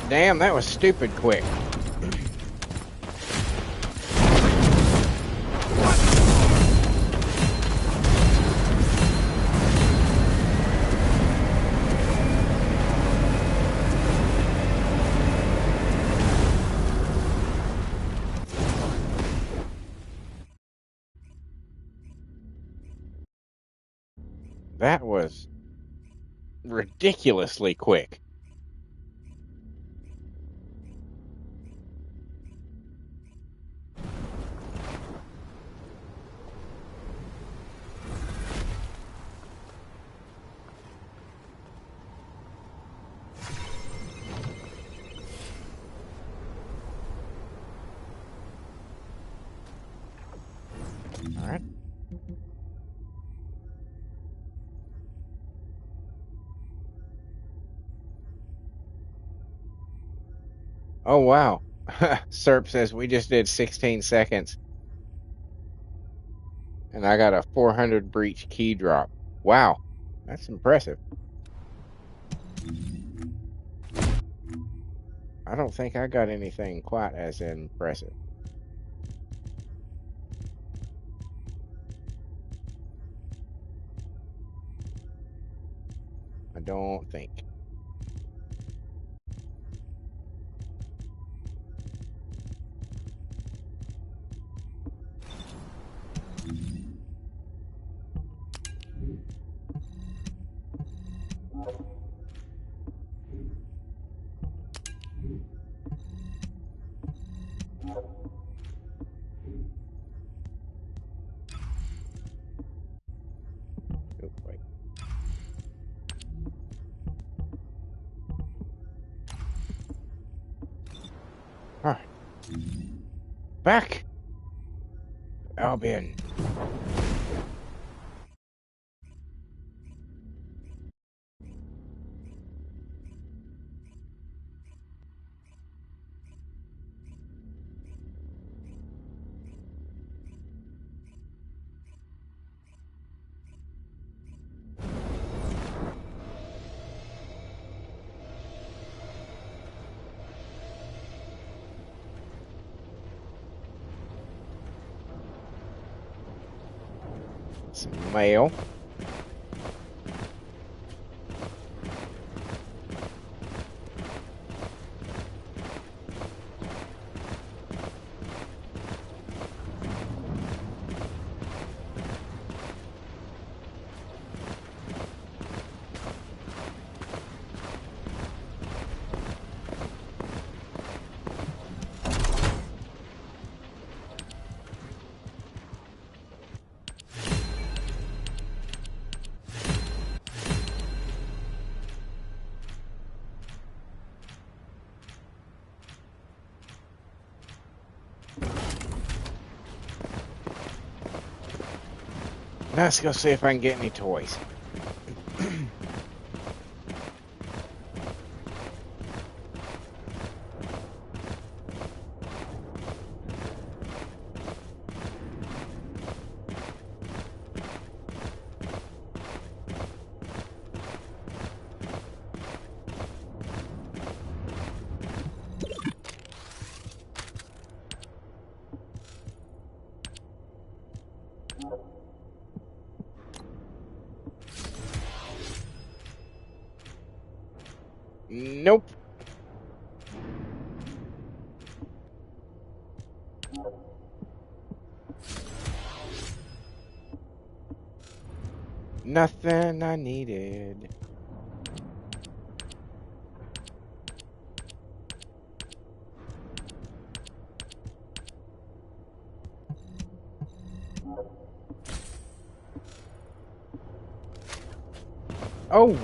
Damn, that was stupid quick. That was ridiculously quick. All right. Oh, wow. Serp says we just did 16 seconds. And I got a 400 breach key drop. Wow. That's impressive. I don't think I got anything quite as impressive. I don't think. Oh, wait. All right. Back. Albion. Some mail. Let's go see if I can get any toys. Nope. Nothing I needed. Oh.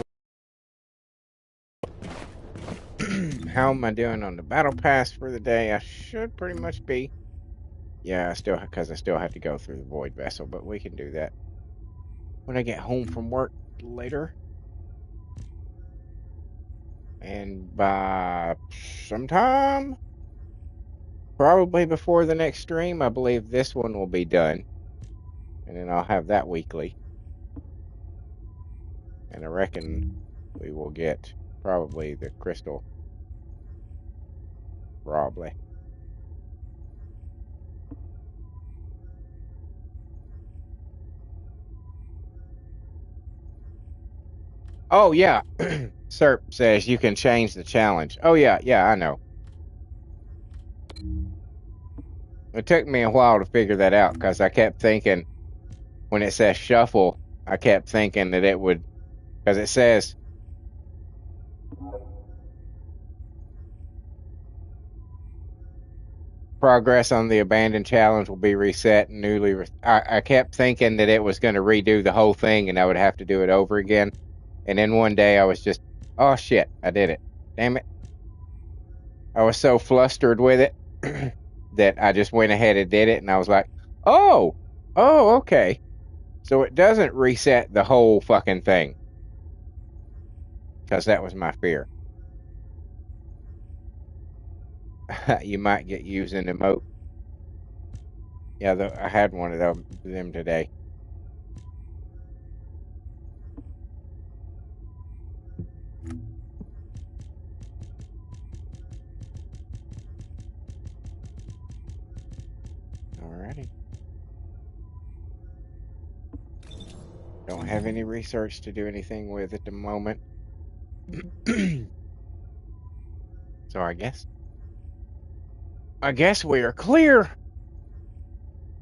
How am I doing on the battle pass for the day? I should pretty much be. Yeah, because I still have to go through the void vessel, but we can do that when I get home from work later. And by sometime, probably before the next stream, I believe this one will be done. And then I'll have that weekly. And I reckon we will get probably the crystal. Probably. Oh, yeah. Serp says you can change the challenge. Oh, yeah. Yeah, I know. It took me a while to figure that out because I kept thinking when it says shuffle, I kept thinking that it would, because it says progress on the abandoned challenge will be reset and newly. I kept thinking that it was going to redo the whole thing and I would have to do it over again. And then one day I was just, oh shit, I did it. Damn it. I was so flustered with it that I just went ahead and did it. And I was like, oh, okay. So it doesn't reset the whole fucking thing. Because that was my fear. You might get used an emote. Yeah, I had one of them today. Alrighty. Don't have any research to do anything with at the moment. So I guess we are clear.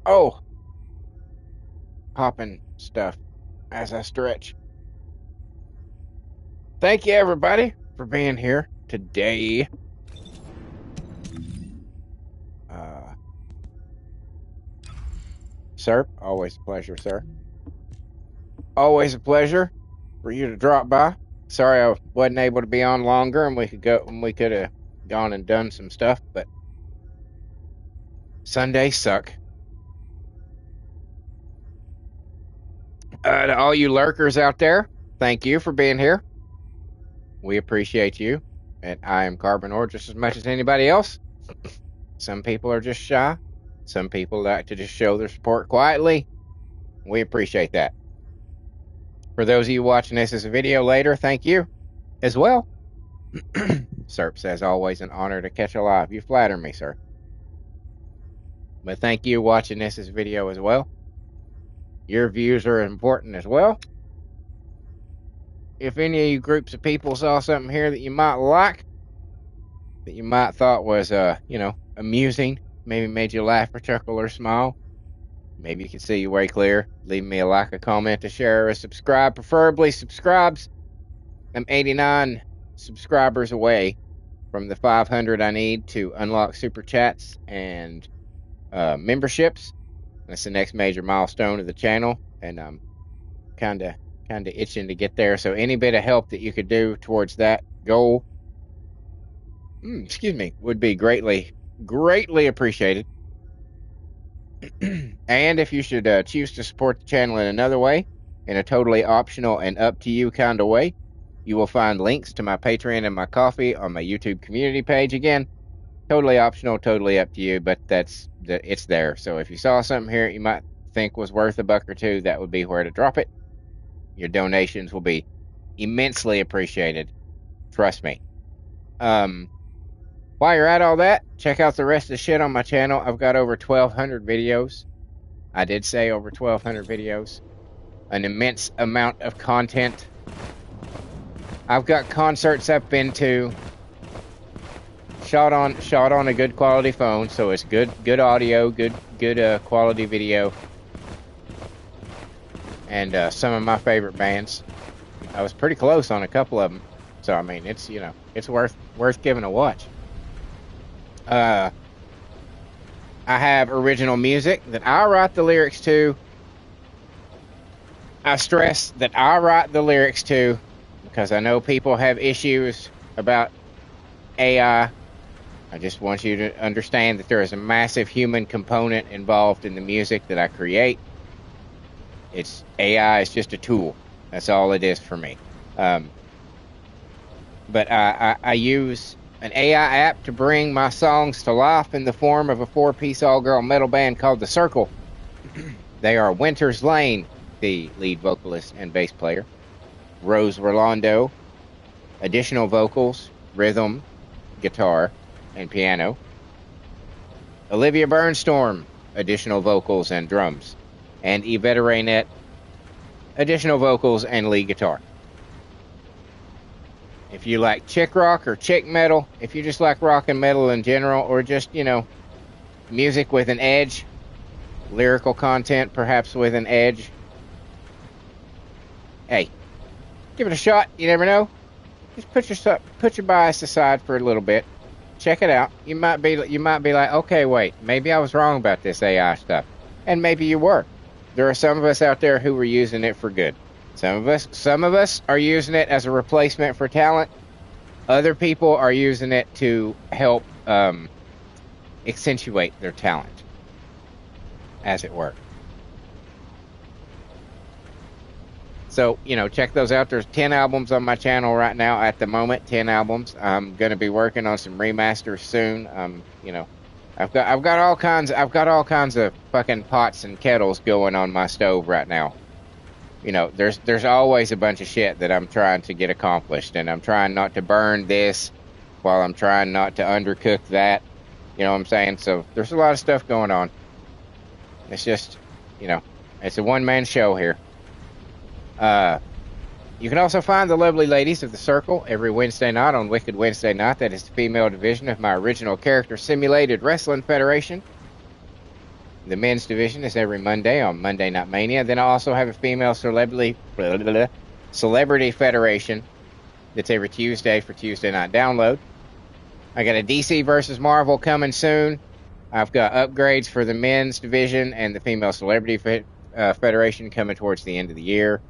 Oh. Popping stuff as I stretch. Thank you everybody for being here today. Sir, always a pleasure, sir. Always a pleasure for you to drop by. Sorry I wasn't able to be on longer and we could have gone and done some stuff, but Sundays suck. To all you lurkers out there, thank you for being here. We appreciate you. And I am Carbon Ore just as much as anybody else. Some people are just shy. Some people like to just show their support quietly. We appreciate that. For those of you watching this as a video later, thank you as well. Serp says, always an honor to catch a live. You flatter me, sir. But thank you watching this as a video as well. Your views are important as well. If any of you groups of people saw something here that you might like, that you might thought was, amusing, maybe made you laugh or chuckle or smile, maybe you can see your way clear, leave me a like, a comment, a share, or a subscribe. Preferably subscribes. I'm 89 subscribers away from the 500 I need to unlock super chats and memberships. That's the next major milestone of the channel, and I'm kind of itching to get there. So any bit of help that you could do towards that goal, would be greatly appreciated. And if you should choose to support the channel in another way, in a totally optional and up to you kind of way, you will find links to my Patreon and my Ko-fi on my YouTube community page. Again, totally optional, totally up to you, but it's there. So if you saw something here you might think was worth a buck or two, that would be where to drop it. Your donations will be immensely appreciated. Trust me. While you're at all that, check out the rest of the shit on my channel. I've got over 1,200 videos. I did say over 1,200 videos. An immense amount of content. I've got concerts I've been to. Shot on a good quality phone, so it's good audio, good quality video. And some of my favorite bands. I was pretty close on a couple of them. So I mean, it's worth giving a watch. I have original music that I write the lyrics to. I stress that I write the lyrics to because I know people have issues about AI. I just want you to understand that there is a massive human component involved in the music that I create. It's AI is just a tool. That's all it is for me. But I use an AI app to bring my songs to life in the form of a 4-piece all-girl metal band called The Circle. They are Winters Lane, the lead vocalist and bass player, Rose Rolando, additional vocals, rhythm, guitar, and piano, Olivia Burnstorm, additional vocals and drums, and Yvette Raynette, additional vocals and lead guitar. If you like chick rock or chick metal, if you just like rock and metal in general, or just, music with an edge, lyrical content perhaps with an edge, hey, give it a shot. You never know. Just put your bias aside for a little bit. Check it out. You might be like, okay, wait, maybe I was wrong about this AI stuff, and maybe you were. There are some of us out there who were using it for good. Some of us are using it as a replacement for talent. Other people are using it to help accentuate their talent, as it were. So, check those out. There's 10 albums on my channel right now at the moment. 10 albums. I'm going to be working on some remasters soon. I've got all kinds of fucking pots and kettles going on my stove right now. There's always a bunch of shit that I'm trying to get accomplished, and I'm trying not to burn this while I'm trying not to undercook that. You know what I'm saying? So there's a lot of stuff going on. It's just, it's a one-man show here. You can also find the lovely ladies of The Circle every Wednesday night on Wicked Wednesday Night. That is the female division of my original character simulated wrestling federation. The men's division is every Monday on Monday Night Mania. Then I also have a female celebrity federation that's every Tuesday for Tuesday Night Download. I got a DC versus Marvel coming soon. I've got upgrades for the men's division and the female celebrity federation coming towards the end of the year.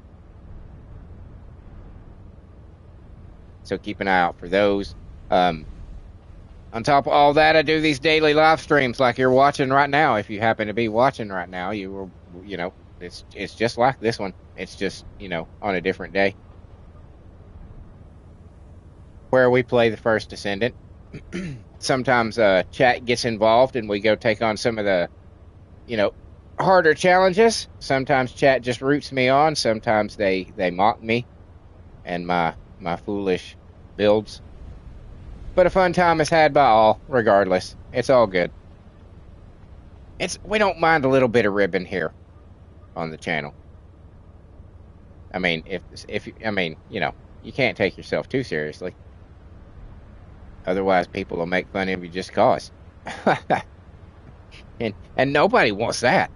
So keep an eye out for those. On top of all that, I do these daily live streams like you're watching right now. If you happen to be watching right now, it's just like this one. It's just, on a different day. Where we play the First Descendant. Sometimes chat gets involved and we go take on some of the, harder challenges. Sometimes chat just roots me on. Sometimes they mock me and my foolish builds. But a fun time is had by all, regardless. It's all good. We don't mind a little bit of ribbon here. on the channel. I mean, I mean, you know, you can't take yourself too seriously. Otherwise, people will make fun of you just cause. and nobody wants that.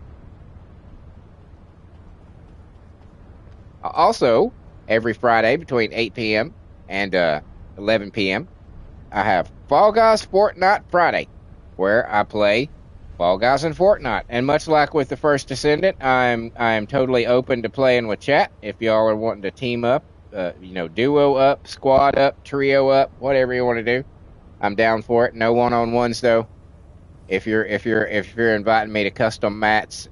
Also, every Friday between 8 p.m. and 11 p.m., I have Fall Guys Fortnite Friday, where I play Fall Guys and Fortnite. And much like with the First Descendant, I'm totally open to playing with chat. If y'all are wanting to team up, you know, duo up, squad up, trio up, whatever you want to do, I'm down for it. No one-on-ones though. If you're inviting me to custom maps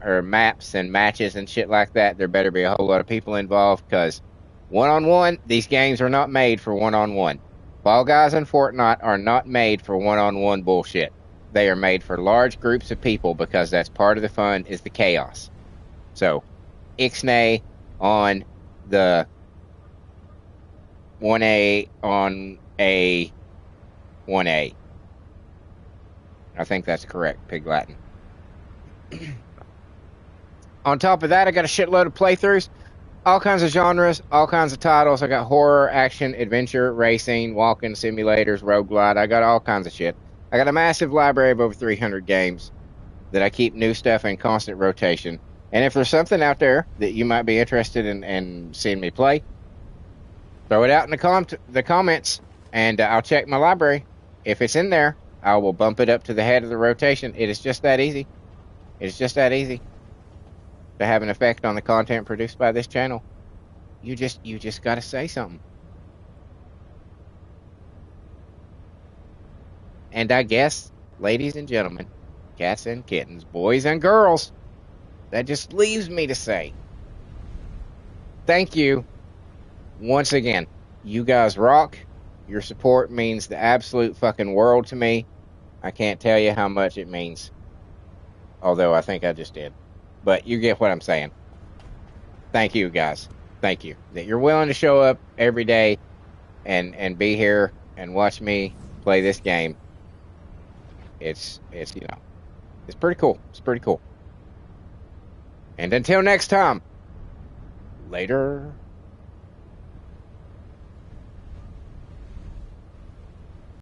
and matches and shit like that, there better be a whole lot of people involved, because one-on-one, these games are not made for one-on-one. Fall Guys and Fortnite are not made for one-on-one bullshit. They are made for large groups of people, because that's part of the fun, is the chaos. So, ixnay on the 1A on a 1A. I think that's correct, Pig Latin. On top of that, I got a shitload of playthroughs. All kinds of genres, all kinds of titles. I got horror, action, adventure, racing, walking simulators, roguelite. I got all kinds of shit. I got a massive library of over 300 games that I keep new stuff in constant rotation. And if there's something out there that you might be interested in seeing me play, throw it out in the comments, and I'll check my library. If it's in there, I will bump it up to the head of the rotation. It is just that easy. It's just that easy to have an effect on the content produced by this channel. You just gotta say something. And I guess, ladies and gentlemen, cats and kittens, boys and girls, that just leaves me to say, thank you once again. You guys rock. Your support means the absolute fucking world to me. I can't tell you how much it means. Although I think I just did. But you get what I'm saying. Thank you, guys. Thank you. That you're willing to show up every day and be here and watch me play this game. It's you know, it's pretty cool. It's pretty cool. And until next time, later.